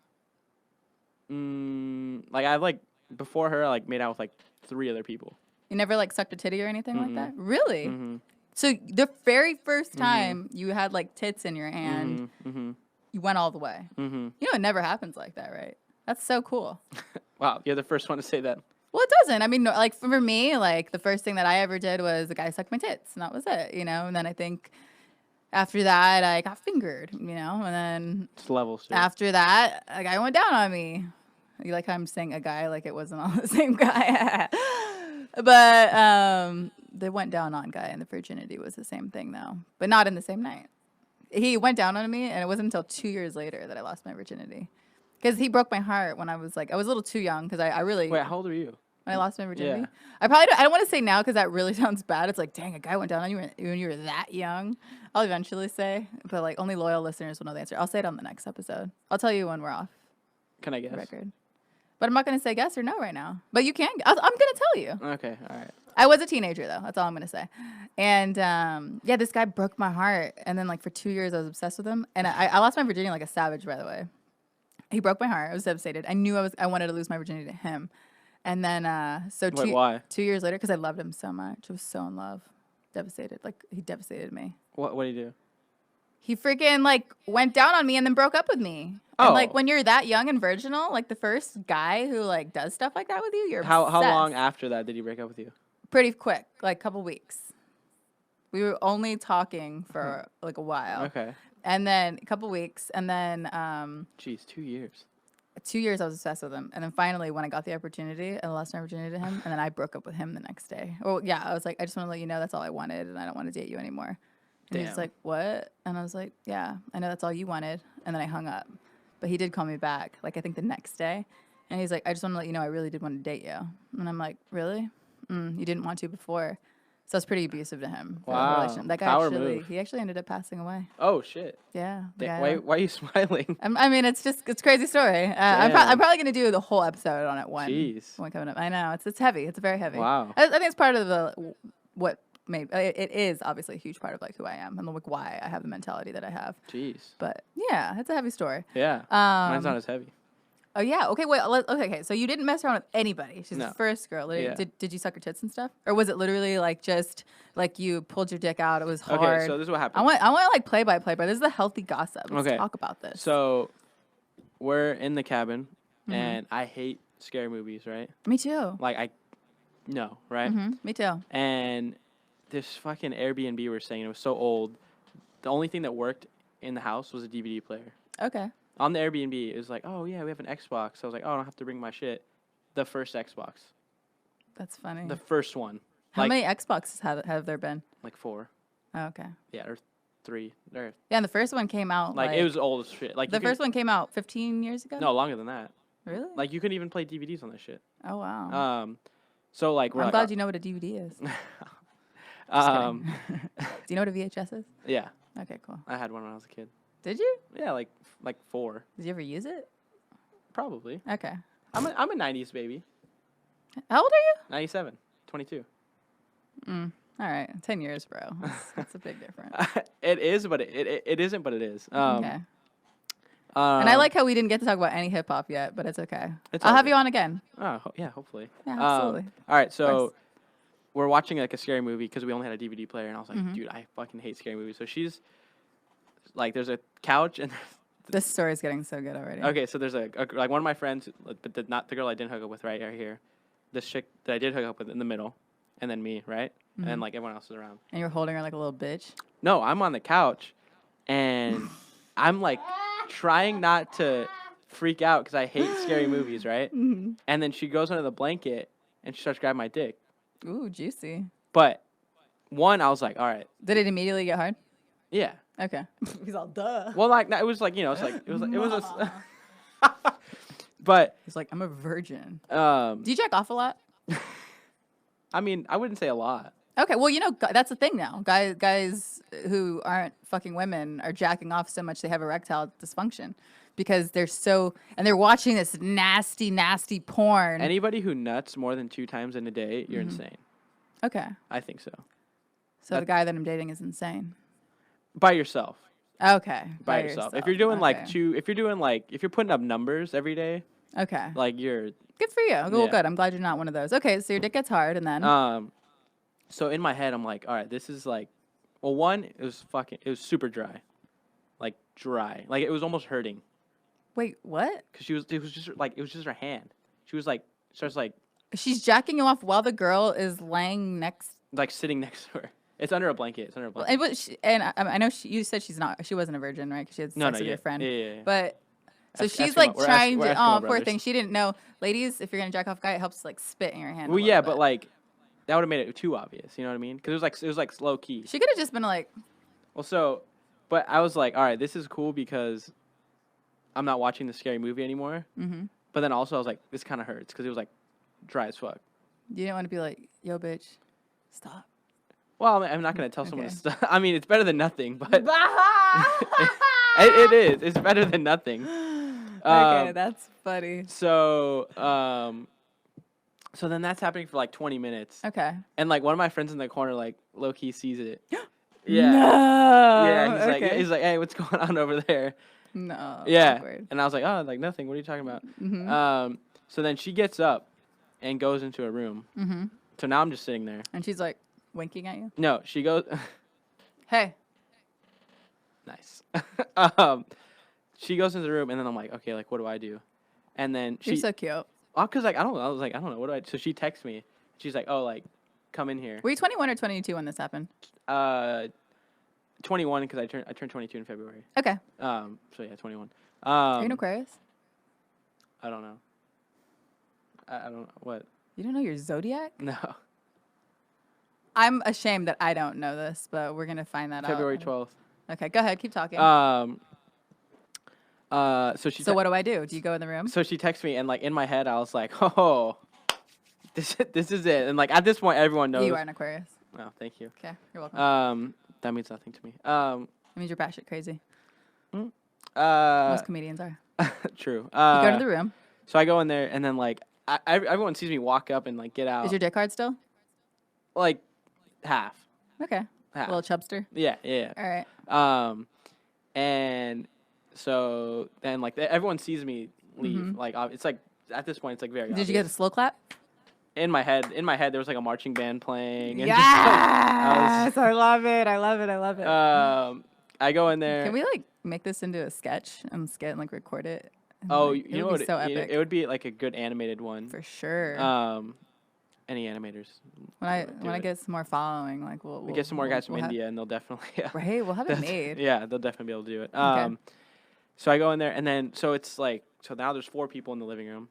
Like I like before her, I like made out with like 3 other people. You never like sucked a titty or anything like that? Really? Mm-hmm. So the very first time you had like tits in your hand, you went all the way. Mm-hmm. It never happens like that, right? That's so cool. Wow, you're the first one to say that. Well, it doesn't. I mean, like for me, like the first thing that I ever did was a guy sucked my tits, and that was it, And then I think after that, I got fingered, and then It's levels. after that, a guy went down on me. You like how I'm saying a guy like it wasn't all the same guy. But the went down on guy and the virginity was the same thing though, but not in the same night. He went down on me, and it wasn't until 2 years later that I lost my virginity. Because he broke my heart when I was a little too young. Because I really. Wait, how old are you? when I lost my virginity. Yeah. I don't want to say now because that really sounds bad. It's like, dang, a guy went down on you when you were that young. I'll eventually say, but like only loyal listeners will know the answer. I'll say it on the next episode. I'll tell you when we're off Can I the guess? record. But I'm not going to say yes or no right now. But you can. I'm going to tell you. Okay. All right. I was a teenager though. That's all I'm going to say. And yeah, this guy broke my heart. And then like for 2 years I was obsessed with him. And I lost my virginity like a savage, by the way. He broke my heart. I was devastated. I knew I wanted to lose my virginity to him. And then Wait, why? 2 years later, because I loved him so much. I was so in love. Devastated. Like he devastated me. What did he do? He freaking like went down on me and then broke up with me. Oh. And like when you're that young and virginal, like the first guy who like does stuff like that with you, you're How obsessed. long after that did he break up with you? Pretty quick, like a couple weeks. We were only talking for like a while. Okay. And then a couple weeks, and then Jeez, 2 years. 2 years I was obsessed with him. And then finally when I got the opportunity, I lost my virginity to him, and then I broke up with him the next day. Well, yeah, I was like, I just want to let you know that's all I wanted, and I don't want to date you anymore. And he was Damn. like, what? And I was like, yeah, I know that's all you wanted. And then I hung up. But he did call me back, like I think the next day. And he's like, I just want to let you know I really did want to date you. And I'm like, really? You didn't want to before. So I was pretty abusive to him. Wow. That guy Power move. he actually ended up passing away. Oh shit. Yeah. the Damn, guy- why are you smiling? I mean, it's a crazy story. I'm probably going to do the whole episode on it Jeez. one coming up. I know. It's heavy. It's very heavy. Wow. I think it's part of it is obviously a huge part of like who I am and like why I have the mentality that I have. Jeez. But yeah, it's a heavy story. Yeah. Mine's not as heavy. Oh yeah. Okay. Wait. Okay. So you didn't mess around with anybody. She's No. the first girl. Yeah. Did you suck her tits and stuff, or was it literally like just like you pulled your dick out? It was hard. Okay, so this is what happened. I want like play by play. But this is the healthy gossip. Let's Okay. talk about this. So we're in the cabin, and I hate scary movies, right? Me too. Like no, right? Me too. And this fucking Airbnb we were staying in, it was so old. The only thing that worked in the house was a DVD player. Okay. On the Airbnb, it was like, oh yeah, we have an Xbox. So I was like, oh, I don't have to bring my shit. The first Xbox. That's funny. The first one. How like, many Xboxes have there been? Like 4. Oh, okay. Yeah, or 3. Or, Yeah, and the first one came out like it was old as shit. Like the first one came out 15 years ago. No, longer than that. Really? Like you couldn't even play DVDs on this shit. Oh wow. So like we're I'm like, glad you know what a DVD is. Do you know what a VHS is? Yeah, Okay, cool. I had one when I was a kid. Did you? Yeah, like 4, Did you ever use it? probably. Okay. I'm a 90s baby. How old are 97, 22. you? All right, 10 years, bro. That's a big difference. It is, but it isn't, but it is. Okay. And I like how we didn't get to talk about any hip hop yet, but it's okay. It's I'll all have good. you on again. Oh, yeah, hopefully. Yeah, absolutely. All right, course. so we're watching like a scary movie because we only had a DVD player, and I was like, Mm-hmm. dude, I fucking hate scary movies. So she's like, there's a couch, and This story is getting so good already. okay, so there's like one of my friends, but not the girl I didn't hook up with, right here. This chick that I did hook up with in the middle, and then me, right, Mm-hmm. and like everyone else is around. And you're holding her like a little bitch. No, I'm on the couch, and I'm like trying not to freak out because I hate scary movies, right? Mm-hmm. And then she goes under the blanket and she starts grabbing my dick. Ooh, juicy. But one, I was like, all right, Did it immediately get hard? yeah. Okay. He's all duh. Well, like it was like it was a. But He's like, I'm a virgin. do Do you jack off a lot? I mean, I wouldn't say a lot. Okay, well, that's the thing now. Guys who aren't fucking women are jacking off so much they have erectile dysfunction because they're watching this nasty, nasty porn. Anybody who nuts more than 2 times in a day, you're insane. Okay, I think so. so the guy that I'm dating is insane. By yourself. Okay, By yourself. If you're doing like okay. if you're putting up numbers every day, Okay, like you're. good for you. Well, Yeah. good. I'm glad you're not one of those. Okay, so your dick gets hard, and then So in my head, I'm like, all right, this is like, well, one, it was super dry, like dry, like it was almost hurting, wait, what? cause it was just her hand. She was like, starts like She's jacking you off while the girl is laying next. sitting next to her. It's under a blanket. It's under a Well, blanket. I know you said she wasn't a virgin, right? 'Cause she had sex with yeah. your friend. Yeah. But so Ask- she's Eskimo- like we're trying we're to. Eskimo Oh, poor brothers. thing. She didn't know. Ladies, if you're gonna jack off a guy, it helps to like spit in your hand. a Well, little yeah, bit. but like that would have made it too obvious. You know what I mean? Cause it was like low key. She could have just been like, Well, so, but I was like, all right, this is cool because I'm not watching the scary movie anymore. mm-hmm. But then also I was like, this kind of hurts because it was like dry as fuck. You didn't want to be like, yo, bitch, stop. Well, I'm not gonna tell someone to Okay. stop. I mean, it's better than nothing, but it is. It's better than nothing. Okay, that's funny. So then that's happening for like 20 minutes, Okay. and like one of my friends in the corner like low key sees it. Yeah. No. Yeah. Okay. He's like, hey, what's going on over there? No. Yeah. Awkward. And I was like, oh, like nothing. What are you talking about? Mm-hmm. So then she gets up and goes into a room. Mm-hmm. So now I'm just sitting there. And she's like winking at you. No, she goes. Hey. Nice. She goes into the room, and then I'm like, okay, like what do I do? And then You're so cute. cause like I don't know. I was like, I don't know. What do I? So she texts me. She's like, oh, like come in here. Were you 21 or 22 when this happened? 21 because I turned 22 in February. Okay. So yeah, 21. Are you an Aquarius? I don't know. I don't know what. You don't know your zodiac? No. I'm ashamed that I don't know this, but we're gonna find that February out. 12th. Okay, go ahead, keep talking. So what do I do? Do you go in the room? So she texts me, and like in my head, I was like, oh, this is it. And like at this point, everyone knows. You are an Aquarius. Oh, thank you. Okay, you're welcome. That means nothing to me. It means you're batshit crazy. Most Most comedians are. True. You go to the room. So I go in there, and then like everyone sees me walk up and like get out. Is your dick hard still? Like half. Okay. Half. A little chubster. Yeah, yeah. All right. And so then like everyone sees me leave. Like it's like at this point it's like very. Did you get a slow clap? In my head there was like a marching band playing. And Yes, I love it. I love it. I love it. I go in there. Can we like make this into a sketch and like record it? And, Oh, like, you know would what? be so epic. It would be like a good animated one. For sure. Any animators? when I do when I it. get some more following, like we'll We get some more guys from we'll India, and they'll definitely. Yeah. Right, we'll have it made. Yeah, they'll definitely be able to do it. Okay. So I go in there, and then so it's like now there's 4 people in the living room,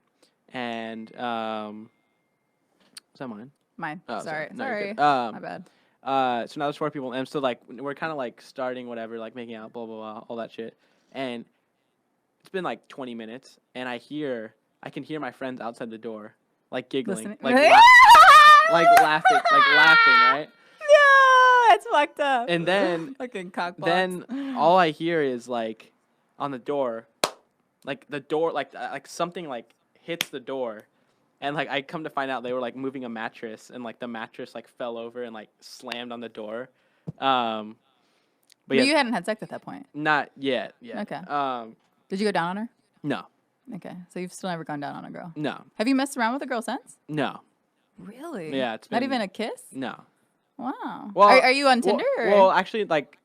and is that mine? Mine. Oh, sorry. No, you're Sorry. good. My bad. So now there's 4 people, and so like we're kind of like starting whatever, like making out, blah blah blah, all that shit, and it's been like 20 minutes, and I can hear my friends outside the door, like giggling, Listening. like laughing, right? Yeah, it's fucked up. And then fucking cockbox. then all I hear is like on the door, like the door, like something like hits the door, and like I come to find out they were like moving a mattress, and like the mattress like fell over and like slammed on the door. But yeah, you hadn't had sex at that point. not yet. Yeah. Okay. Um, Did you go down on her? no, Okay, so you've still never gone down on a girl. no, Have you messed around with a girl since? no, Really? Yeah, it's not been- even a kiss. no. Wow. Well, are you on Tinder? Well, actually, like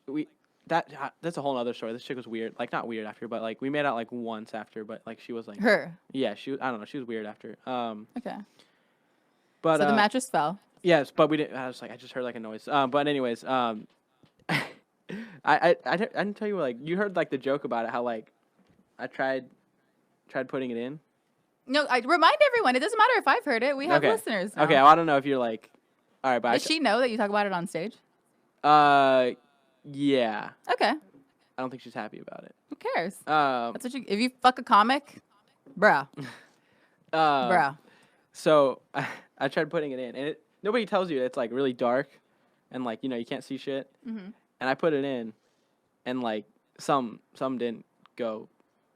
that's a whole other story. This chick was weird. Like not weird after, but like we made out like once after, but like she was like her. yeah, I don't know, she was weird after. Okay. But So the mattress fell. yes, but we didn't. I just heard like a noise. But anyways, I didn't tell you like you heard like the joke about it how like I tried putting it in. No, I remind everyone. It doesn't matter if I've heard it. We have Okay. listeners now. Okay, well, I don't know if you're like, all right, but Does she know that you talk about it on stage? yeah, Okay. I don't think she's happy about it. Who cares? That's That's what if you fuck a comic, bruh. Bruh. So I tried putting it in, and nobody tells you it's like really dark, and like you can't see shit. Mm-hmm. And I put it in, and like some didn't go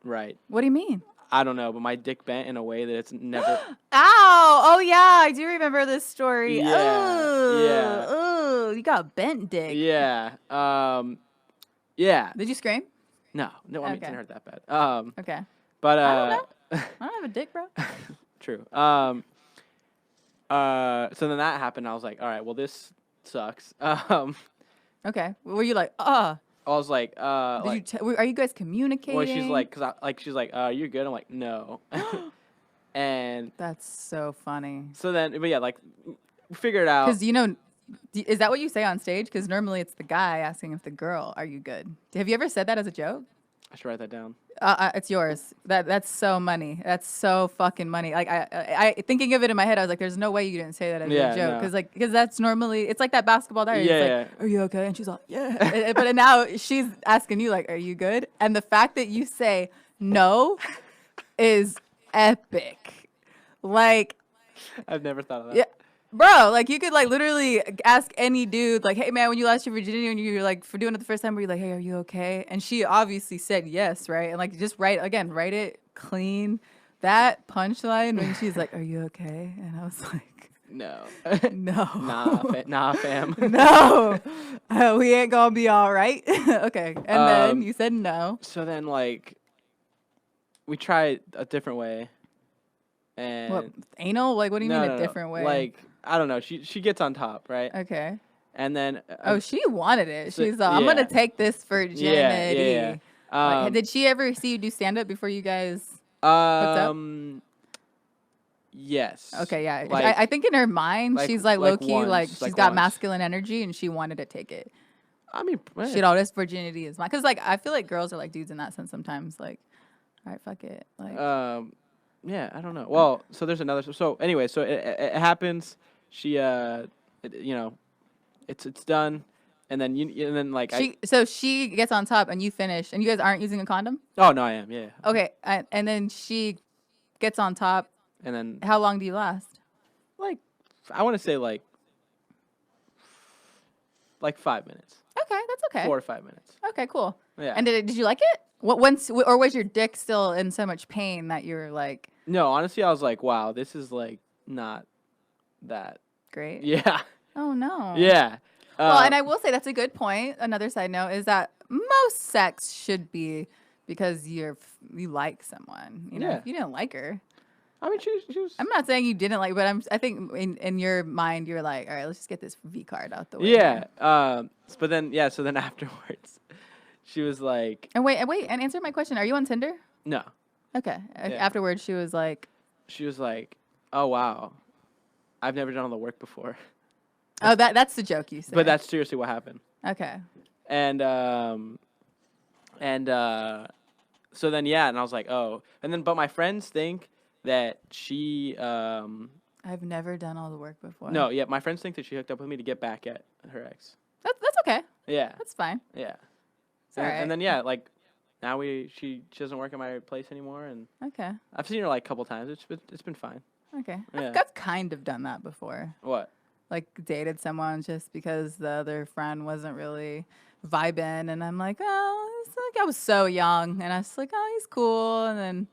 right. What do you mean? I don't know, but my dick bent in a way that it's never. Ow! Oh yeah, I do remember this story. Yeah, Ooh, yeah. Ooh, you got bent dick. Yeah. Yeah. Did you scream? No, I mean, it Okay. didn't hurt that bad. Okay. But I don't know. I don't have a dick, bro. True. So then that happened. I was like, all right, well, this sucks. Okay. Were you like, I was like, are you guys communicating? well, she's like, she's like, you're good. I'm like, no. And That's so funny. so then, but yeah, like, we figured out. Because is that what you say on stage? Because normally it's the guy asking if the girl, are you good? Have you ever said that as a joke? I should write that down. It's yours. That's so money. That's so fucking money. Like I thinking of it in my head, I was like, "There's no way you didn't say that as Yeah, a joke." no. Because that's normally it's like that basketball diary. Yeah, It's like, "Are you okay?" And she's like, "Yeah." But now she's asking you like, "Are you good?" And the fact that you say no is epic. Like, I've never thought of that. yeah, Bro, like you could like literally ask any dude, like, hey man, when you lost your virginity and you're like for doing it the first time, were you like, hey, are you okay? And she obviously said yes, right? And like just write it clean. That punchline when she's like, are you okay? And I was like, No. no. Nah, fam. No. We ain't gonna be all right. Okay. And then Um, you said no. so then like we tried a different way, What, and anal? Like, what do you mean no, a no, no. different way? Like I don't know. She gets on top, right? Okay. And then Oh, she wanted it. so, She's like, I'm gonna yeah, take this yeah. virginity. Like, did she ever see you do stand up before you guys hooked up? Yes. Okay, yeah. Like I think in her mind, like she's like low like key, like once, she's like got once. masculine energy and she wanted to take it. I mean, Shit, all this virginity is mine. Cause like I feel like girls are like dudes in that sense sometimes. Like, all right, fuck it. Like, yeah, I don't know. Well, so there's another. So anyway, so it happens. She you know, it's done, and then and then like so she gets on top and you finish and you guys aren't using a condom. Oh no, I am, yeah. Okay, and then she gets on top. And then How long do you last? like I want to say like 5 minutes, Okay, that's okay. 4 to 5 minutes. Okay, cool. Yeah. And did you like it? What once or was your dick still in so much pain that you were like, No, honestly, I was like, wow, this is like not that. great? Yeah. Oh no. Yeah. Well, and I will say that's a good point. Another side note is that most sex should be because you like someone. You know, Yeah. if you didn't like her, I mean, she was. I'm not saying you didn't like, but I think in your mind you're like, all right, let's just get this V card out the way. Yeah. But then so then afterwards, she was like, And wait, and answer my question. Are you on Tinder? no. Okay. Yeah. Afterwards, she was like, oh wow, I've never done all the work before. oh, that's the joke you said. But that's seriously what happened. Okay. And so then and I was like, oh, and then but my friends think that she I've never done all the work before. no, yeah, my friends think that she hooked up with me to get back at her ex. That's okay. Yeah. That's fine. Yeah. It's all right. And then like now she doesn't work at my place anymore, and Okay. I've seen her like a couple times. It's been fine. Okay. Yeah. I've kind of done that before. What? Like dated someone just because the other friend wasn't really vibing, and I'm like, oh, it's like I was so young, and I was like, oh, he's cool, and then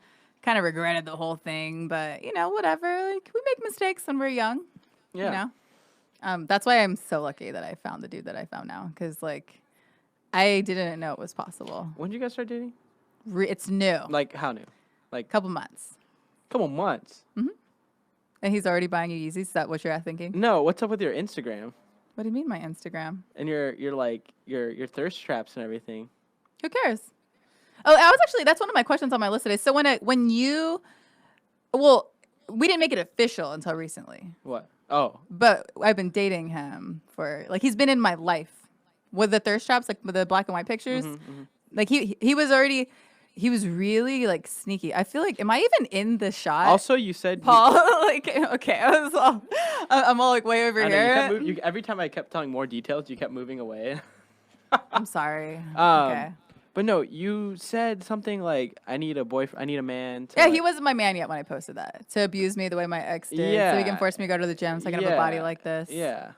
kind of regretted the whole thing, but you know, whatever. Like we make mistakes when we're young. Yeah. You know. That's why I'm so lucky that I found the dude that I found now, because like I didn't know it was possible. When did you guys start dating? It's new. Like how new? Like Couple months. couple months. And he's already buying you Yeezys. Is that what you're thinking? No, what's up with your Instagram What do you mean my Instagram? and your like your thirst traps and everything? Who cares? Oh, that's one of my questions on my list today. So we didn't make it official until recently, What? Oh, but I've been dating him for like he's been in my life with the thirst traps, like with the black and white pictures. Like he was really like sneaky. I feel like, am I even in the shot? also you said Paul, like, okay, I'm all like way over I know, here. every time I kept telling more details, you kept moving away. I'm sorry. Okay. But no, you said something like, "I need a boyfriend. I need a man." Yeah, he wasn't my man yet when I posted that. To abuse me the way my ex did. So he can Yeah. force me to go to the gym so I can have a body like this. Yeah, I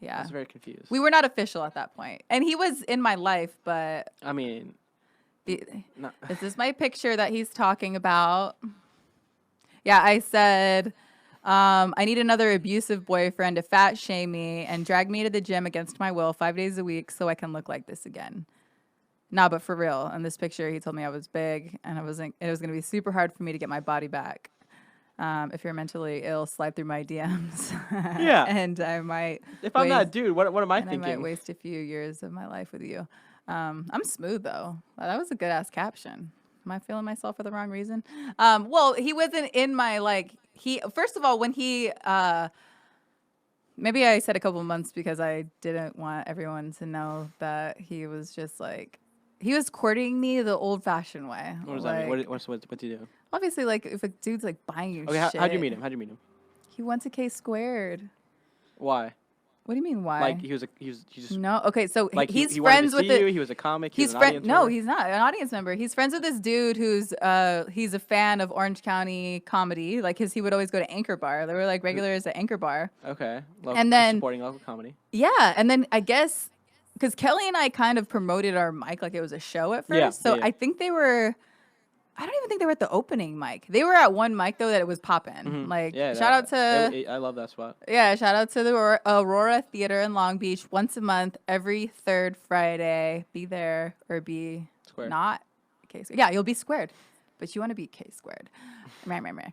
Yeah. was very confused. We were not official at that point. And he was in my life, but I mean, no. this is my picture that he's talking about. Yeah, I said, I need another abusive boyfriend to fat shame me and drag me to the gym against my will 5 days a week so I can look like this again. Nah, but for real, in this picture, he told me I was big and it was going to be super hard for me to get my body back. If you're mentally ill, slide through my DMs. Yeah. And I might. If I'm that dude, what am I and thinking? I might waste a few years of my life with you. I'm smooth though. That was a good ass caption. Am I feeling myself for the wrong reason? Well, he wasn't in my first of all, when he maybe I said a couple months because I didn't want everyone to know that he was just like he was courting me the old fashioned way. What does that mean? What's he do? Obviously, like if a dude's like buying you Okay, shit. how'd you meet him? He went to K squared. Why? What do you mean why? Like he just No. Okay, so like he's he wanted friends to with see you. the. He was a comic. He He's was an friend. audience No, member. he's not an audience member. He's friends with this dude who's he's a fan of Orange County comedy. Like he would always go to Anchor Bar. They were like regulars at Anchor Bar. Okay, And then supporting local comedy. yeah, and then I guess because Kelly and I kind of promoted our mic like it was a show at first. Yeah, So yeah. I think they were. I don't even think they were at the opening mic. They were at one mic though that it was popping. Like Yeah, shout out to I love that spot. yeah, shout out to the Aurora Theater in Long Beach once a month, every third Friday. Be there or be Square. not. Okay, so yeah, you'll be squared, but you want to be K squared. Meh, meh, meh.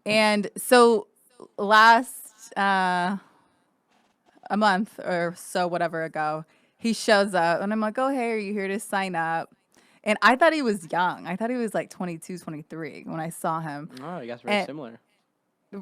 And so last a month or so, whatever ago, he shows up and I'm like, oh, hey, are you here to sign up? And I thought he was young. I thought he was like 22, 23 when I saw him. Oh, you guys are very similar.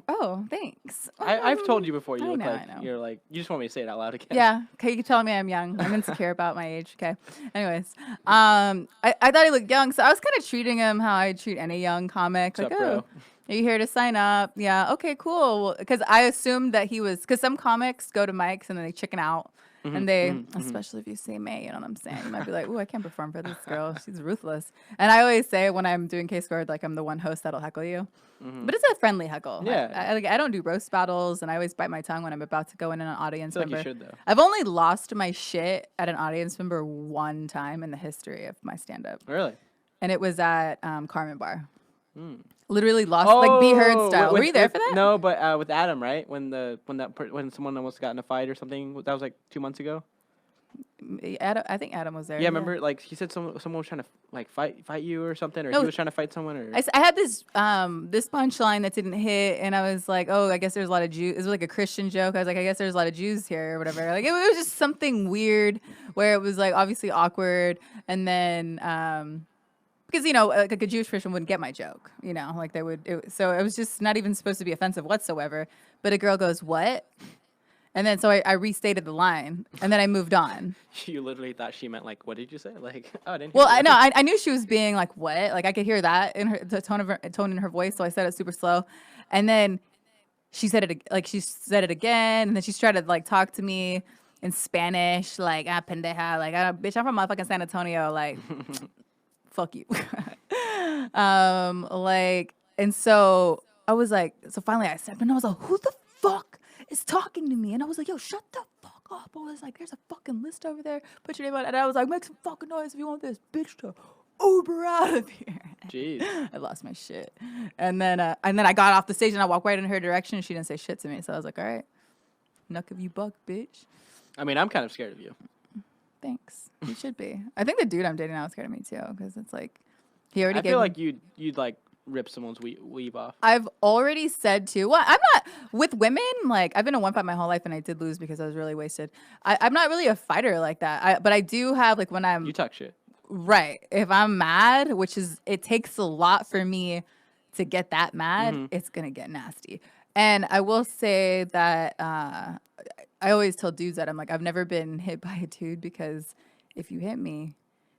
Oh, thanks. I've told you before. You I look know, like I know. you're like you just want me to say it out loud again. Yeah. Okay, you tell me I'm young. I'm insecure about my age. Okay. Anyways, I thought he looked young, so I was kind of treating him how I treat any young comic. What's Like, up, oh, bro? are you here to sign up? Yeah. Okay, cool. Because I assumed that he was, because some comics go to mics and then they chicken out. And they, especially if you say May, you know what I'm saying? You might be like, oh, I can't perform for this girl. She's ruthless. And I always say when I'm doing case scored, like I'm the one host that'll heckle you. But it's a friendly heckle. Yeah. I don't do roast battles, and I always bite my tongue when I'm about to go in an audience I feel member. like you should though. I've only lost my shit at an audience member one time in the history of my stand-up. Really? And it was at Carmen Bar. Literally lost, like Be Heard style. Were you there for that? No, but with Adam, right? When someone almost got in a fight or something. That was like 2 months ago. I think Adam was there. Yeah, remember? Like he said, someone was trying to like fight you or something, or No, he was trying to fight someone, or I had this this punchline that didn't hit, and I was like, oh, I guess there's a lot of Jews. It was like a Christian joke. I was like, I guess there's a lot of Jews here or whatever. Like it was just something weird where it was like obviously awkward, and then because like a Jewish Christian wouldn't get my joke, like they would. So it was just not even supposed to be offensive whatsoever. But a girl goes, what? And then so I restated the line, and then I moved on. you literally thought she meant like, what did you say? Like, oh, I didn't. Well, hear I you. know I knew she was being like, what? Like I could hear that in the tone in her voice, so I said it super slow, and then she said it again, and then she started to like talk to me in Spanish, like pendeja, like bitch, I'm from motherfucking San Antonio, like fuck you, and so I was like, so finally I stepped in, and I was like, who the fuck is talking to me? And I was like, yo, shut the fuck up. I was like, there's a fucking list over there. Put your name on it. And I was like, make some fucking noise if you want this bitch to Uber out of here. Jeez. I lost my shit. And then I got off the stage and I walked right in her direction. And she didn't say shit to me. So I was like, all right, knuck of you buck, bitch. I mean, I'm kind of scared of you. Thanks. You should be. I think the dude I'm dating now is scared of me too. Because it's like, he already I gave feel me. like you'd like rip someone's weave off. I've already said too. Well, I'm not with women. Like I've been in one fight my whole life, and I did lose because I was really wasted. I'm not really a fighter like that. But I do have like when I'm You talk shit. right. If I'm mad, which is it takes a lot for me to get that mad, it's gonna get nasty. And I will say that I always tell dudes that I'm like I've never been hit by a dude because if you hit me,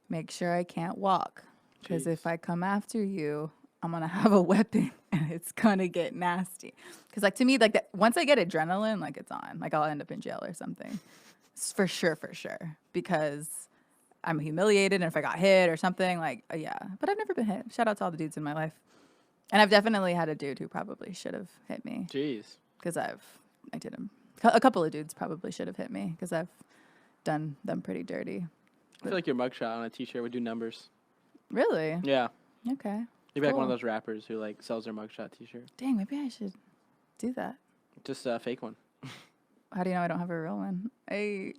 make sure I can't walk because Jeez. if I come after you, I'm gonna have a weapon and it's gonna get nasty. Cause like to me, like that once I get adrenaline, like it's on. Like I'll end up in jail or something. For sure. Because I'm humiliated, and if I got hit or something, like yeah. But I've never been hit. Shout out to all the dudes in my life. And I've definitely had a dude who probably should have hit me. Jeez. Because I did him. A couple of dudes probably should have hit me because I've done them pretty dirty. I feel like your mugshot on a t-shirt would do numbers. Really? Yeah. Okay. You'd be like one of Cool. those rappers who like sells their mugshot t-shirt. Dang, maybe I should do that. Just a fake one. How do you know I don't have a real one? Hey.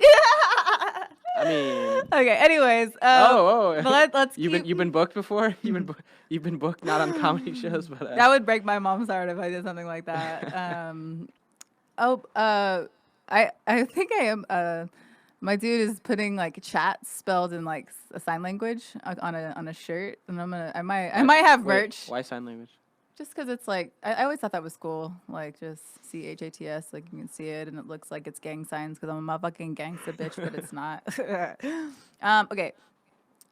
I mean. Okay. Anyways. But Let's. You've been booked before. You've been booked not on comedy shows, but That would break my mom's heart if I did something like that. I think I am. My dude is putting like chat spelled in like a sign language on a shirt, and I might have wait, merch. Why sign language? Just because it's like I always thought that was cool, like just CHATS, like you can see it and it looks like it's gang signs because I'm a motherfucking gangsta bitch, but it's not. Okay,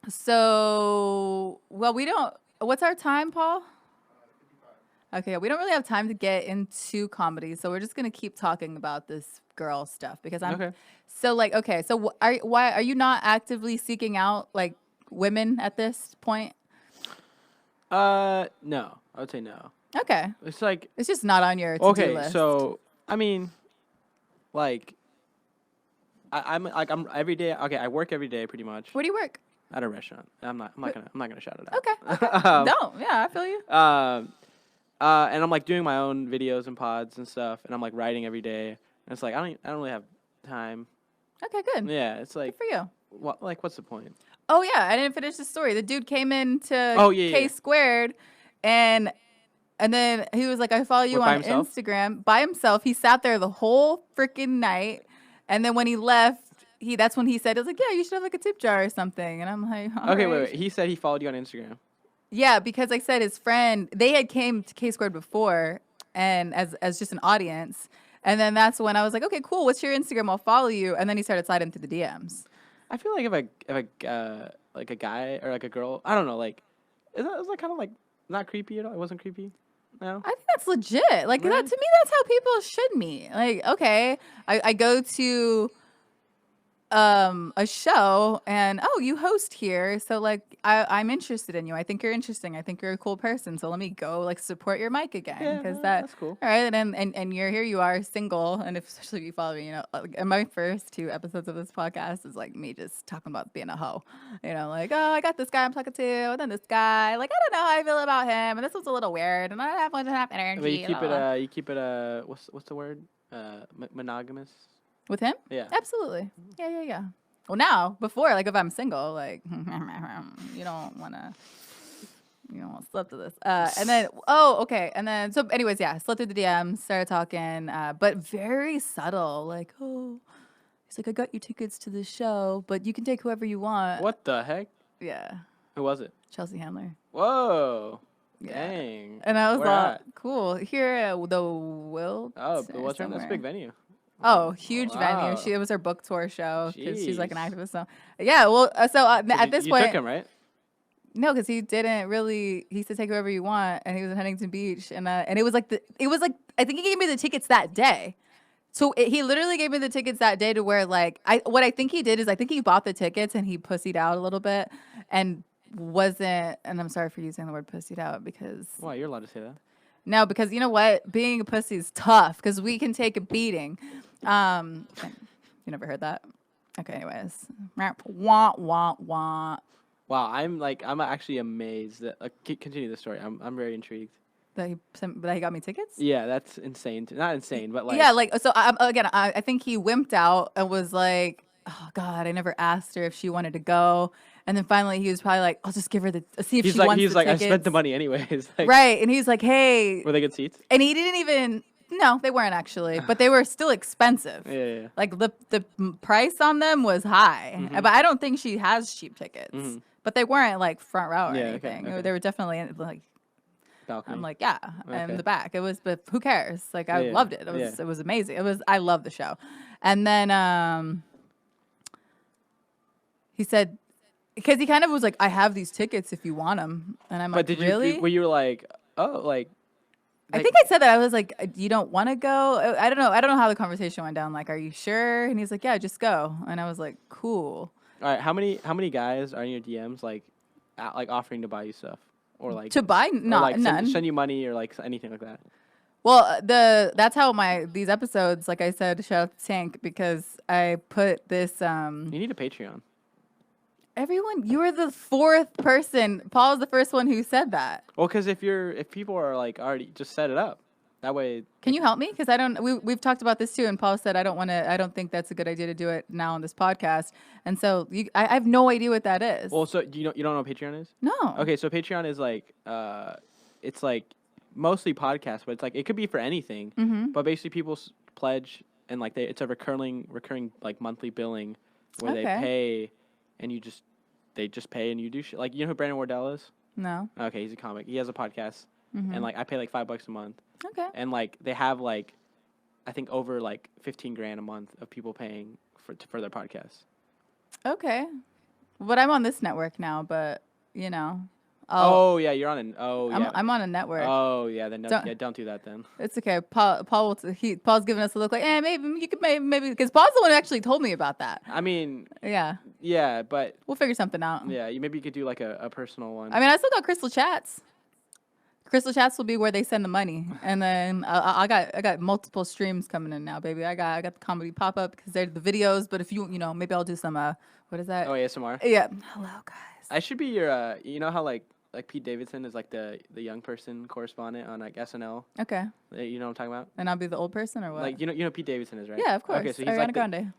so we don't. What's our time, Paul? Okay, we don't really have time to get into comedy, so we're just gonna keep talking about this girl stuff because I'm Okay. so like okay. So why are you not actively seeking out like women at this point? No, I would say no. Okay, It's like it's just not on your to do okay, list. so I mean, like I'm every day. Okay, I work every day pretty much Where do you work? at a restaurant. I'm not gonna shout it out. Okay, okay. Don't. Yeah, I feel you. And I'm like doing my own videos and pods and stuff, and I'm like writing every day. And it's like I don't really have time. Okay, good. Yeah, it's Good like for you. what's the point? Oh yeah, I didn't finish the story. The dude came into Oh yeah, K yeah. squared, and then he was like, "I follow you What, by on himself? Instagram." By himself, he sat there the whole freaking night, and then when he left, that's when he said, "It was like, yeah, you should have like a tip jar or something." And I'm like, "All Okay, right." wait. He said he followed you on Instagram. Yeah, because like I said, his friend, they had came to K squared before, and as just an audience, and then that's when I was like, "Okay, cool. What's your Instagram? I'll follow you." And then he started sliding through the DMs. I feel like if like a guy or like a girl, I don't know, like is that kind of like not creepy at all? It wasn't creepy. No. I think that's legit. Like that Really? to me, that's how people should meet. Like, okay, I go to a show and oh, you host here, so like I'm interested in you. I think you're interesting. I think you're a cool person. So let me go like support your mic again Yeah, because that's cool. all right. And you're here. You are single, and especially if you follow me, you know, like in my first 2 episodes of this podcast is like me just talking about being a hoe. You know, like oh, I got this guy I'm talking to, and then this guy. Like I don't know how I feel about him, and this was a little weird, and I don't have much enough energy. But blah, blah, blah. you keep it what's the word? Monogamous. With him? Yeah. Absolutely. Yeah, yeah, yeah. Well, now, before, like, if I'm single, like, you don't want to, you don't want to slip to this. And then, oh, okay. And then, so, anyways, yeah, slipped through the DMs, started talking, but very subtle. Like, oh, he's like, I got you tickets to the show, but you can take whoever you want. What the heck? Yeah. Who was it? Chelsea Handler. Whoa. Yeah. Dang. And I was Where all, at? cool. Here at the Wilt. Oh, the Wiltern. That's a big venue. Oh, huge venue. Wow. It was her book tour show because she's like an Jeez. activist. So, yeah. Well, so at this You point, took him, right? no, because he didn't really. He said take whoever you want, and he was in Huntington Beach, and it was like I think he gave me the tickets that day. So he literally gave me the tickets that day to where like what I think he did is I think he bought the tickets and he pussied out a little bit and wasn't. And I'm sorry for using the word pussied out because Why, you're allowed to say that. no, because you know what? Being a pussy is tough because we can take a beating. You never heard that? Okay, anyways. Wah, wah, wah. Wow, I'm actually amazed that continue the story. I'm very intrigued. That he got me tickets? Yeah, that's insane. Not insane, but like Yeah, like, so again, I think he wimped out and was like, oh, God, I never asked her if she wanted to go. And then finally he was probably like, I'll just give her see if she wants the I spent tickets. the money anyways. Like, Right. And he's like, hey. were they good seats? And he didn't even, no, they weren't actually, but they were still expensive. Yeah. Like the price on them was high, but I don't think she has cheap tickets. But they weren't like front row or Yeah, okay, anything. okay. They were definitely in, Balcony. I'm like, yeah, in Okay. the back. It was, but who cares? Like I Yeah, loved it. yeah. It was amazing. I love the show. And then he said, because he kind of was like, I have these tickets if you want them, and I'm like, But really? were you like, oh, like? I think I said that. I was like, you don't want to go? I don't know. I don't know how the conversation went down. Like, are you sure? And he's like, yeah, just go. And I was like, cool. All right, how many guys are in your DMs like offering to buy you stuff or like To buy? or, like, None. send you money or like anything like that? Well, that's how these episodes, like I said, shout out to Tank because I put this. You need a Patreon. Everyone, you were the 4th person. Paul's the first one who said that. Well, because if people are like already just set it up, that way. Can you help me? Because I don't. We've talked about this too, and Paul said I don't want to. I don't think that's a good idea to do it now on this podcast. And so I have no idea what that is. Well, so you don't know what Patreon is? No. Okay, so Patreon is like it's like mostly podcasts, but it's like it could be for anything. Mm-hmm. But basically, people pledge and like it's a recurring like monthly billing where they Okay. pay, and they just pay and you do shit. Like you know who Brandon Wardell is? No. Okay, he's a comic. He has a podcast, Mm-hmm. and like I pay like $5 a month, Okay. and like they have like I think over like 15 grand a month of people paying for their podcasts. Okay. But I'm on this network now, but you know, Oh yeah, you're on an. Oh yeah. I'm on a network. Oh yeah, then no, Don't- yeah, don't do that then. It's okay. Paul will Paul's giving us a look like, maybe you could maybe because Paul's the one who actually told me about that. I mean, Yeah, yeah, but we'll figure something out. yeah, maybe you could do like a personal one. I mean, I still got Krystle chats. Crystal chats will be where they send the money, and then I got multiple streams coming in now, baby. I got the comedy pop up because they're the videos. But if you know, maybe I'll do some what is that? Oh, ASMR. Yeah. Hello guys. I should be your. You know how like Pete Davidson is like the young person correspondent on like SNL. Okay. You know what I'm talking about? And I'll be the old person or what? Like you know Pete Davidson is, right? Yeah, of course. Okay, so he's Ariana like Grande.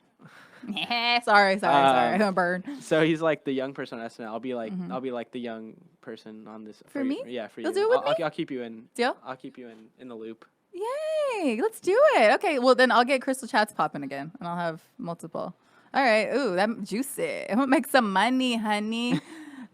sorry. I'm gonna burn. So he's like the young person on SNL. I'll be like the young person on this. For me? Yeah, for You'll you. do it with me? I'll keep you in. Deal? I'll keep you in the loop. Yay! Let's do it. Okay. Well, then I'll get Crystal chats popping again, and I'll have multiple. All right. Ooh, that juicy. I'm gonna make some money, honey.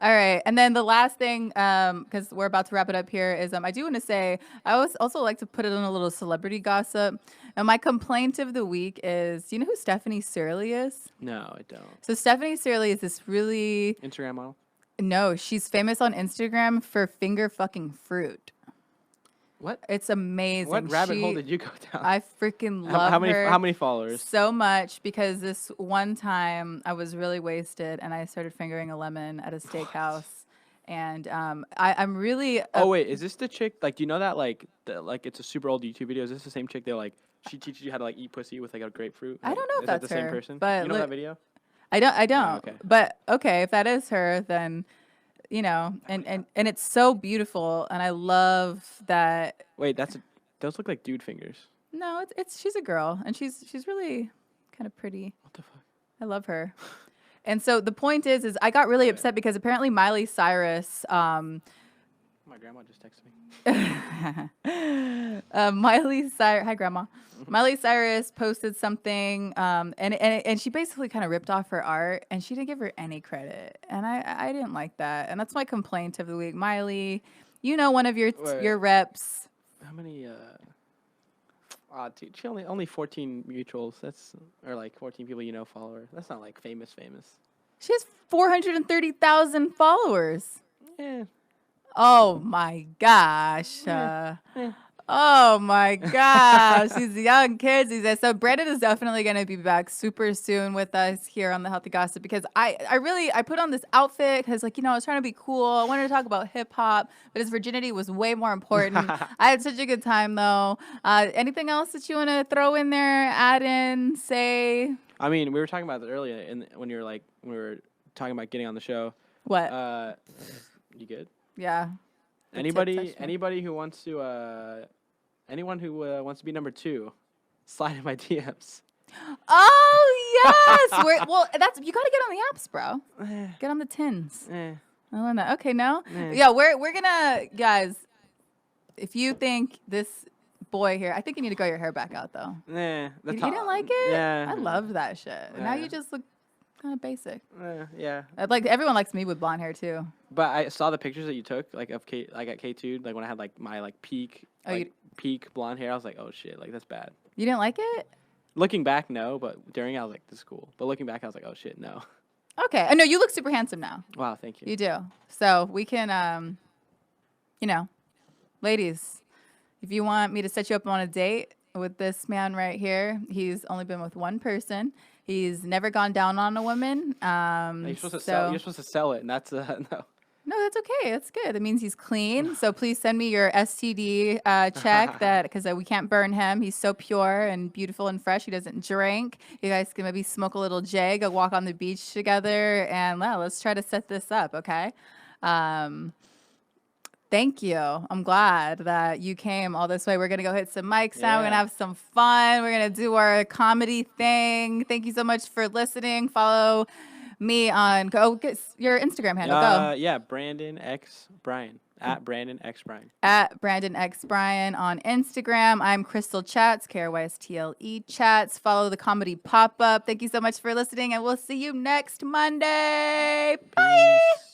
All right, and then the last thing, because we're about to wrap it up here, is I do want to say I also like to put it on a little celebrity gossip. And my complaint of the week is, do you know who Stephanie Searly is? No, I don't. So Stephanie Searly is this really Instagram model. no, she's famous on Instagram for finger fucking fruit. What? It's amazing. What rabbit hole did you go down? I freaking love her. How many followers? So much because this one time I was really wasted and I started fingering a lemon at a steakhouse. And I'm really. Oh wait, is this the chick? Like, do you know that like it's a super old YouTube video? Is this the same chick? They like she teaches you how to like eat pussy with like a grapefruit. I don't know if is that's that the same her, person. but You know that video? I don't. Oh, okay. But okay, if that is her, then you know, and it's so beautiful, and I love that. Wait, those look like dude fingers. No, it's she's a girl, and she's really kind of pretty. What the fuck? I love her. And so the point is I got really upset because apparently Miley Cyrus. My grandma just texted me. Miley Cyrus. Hi, Grandma. Miley Cyrus posted something, and she basically kind of ripped off her art, and she didn't give her any credit, and I didn't like that, and that's my complaint of the week. Miley, you know, one of your reps. How many? Dude, she only 14 mutuals. Or like 14 people you know follow her. That's not like famous. She has 430,000 followers. Yeah. Oh my gosh. Oh my gosh. These young kids. So Brandon is definitely going to be back super soon with us here on the Healthy Gossip because I put on this outfit because like, you know, I was trying to be cool. I wanted to talk about hip hop, but his virginity was way more important. I had such a good time though. Anything else that you want to throw in there, add in, say? I mean, we were talking about that earlier when we were talking about getting on the show. What? You good? Yeah. Anybody who wants to anyone who wants to be number 2, slide in my DMs. Oh yes. Well, you gotta get on the apps, bro. Get on the tins. I learned that. Okay, no. Yeah, we're gonna guys. If you think this boy here, I think you need to grow your hair back out though. You didn't like it? Yeah. I loved that shit. Now you just look kind of basic. Yeah. Like everyone likes me with blonde hair too. But I saw the pictures that you took, like of like at K2, like when I had like my like peak, peak blonde hair. I was like, oh shit, like that's bad. You didn't like it? Looking back, no, but during I was like, this is cool. But looking back, I was like, oh shit, no. Okay, I know you look super handsome now. Wow, thank you. You do. So we can, you know, ladies, if you want me to set you up on a date with this man right here, he's only been with one person. He's never gone down on a woman. You're supposed to sell it, and that's no. No, that's okay. That's good. That means he's clean. So please send me your STD check because we can't burn him. He's so pure and beautiful and fresh. He doesn't drink. You guys can maybe smoke a little J, go walk on the beach together, and let's try to set this up, okay? Thank you. I'm glad that you came all this way. We're going to go hit some mics now. We're going to have some fun. We're going to do our comedy thing. Thank you so much for listening. Follow me on get your Instagram handle. Go. Yeah, Brandon X Bryan. At Brandon X Bryan. At Brandon X Bryan on Instagram. I'm Krystle Chats, KRYSTLE Chats. Follow the comedy pop-up. Thank you so much for listening, and we'll see you next Monday. Bye. Peace.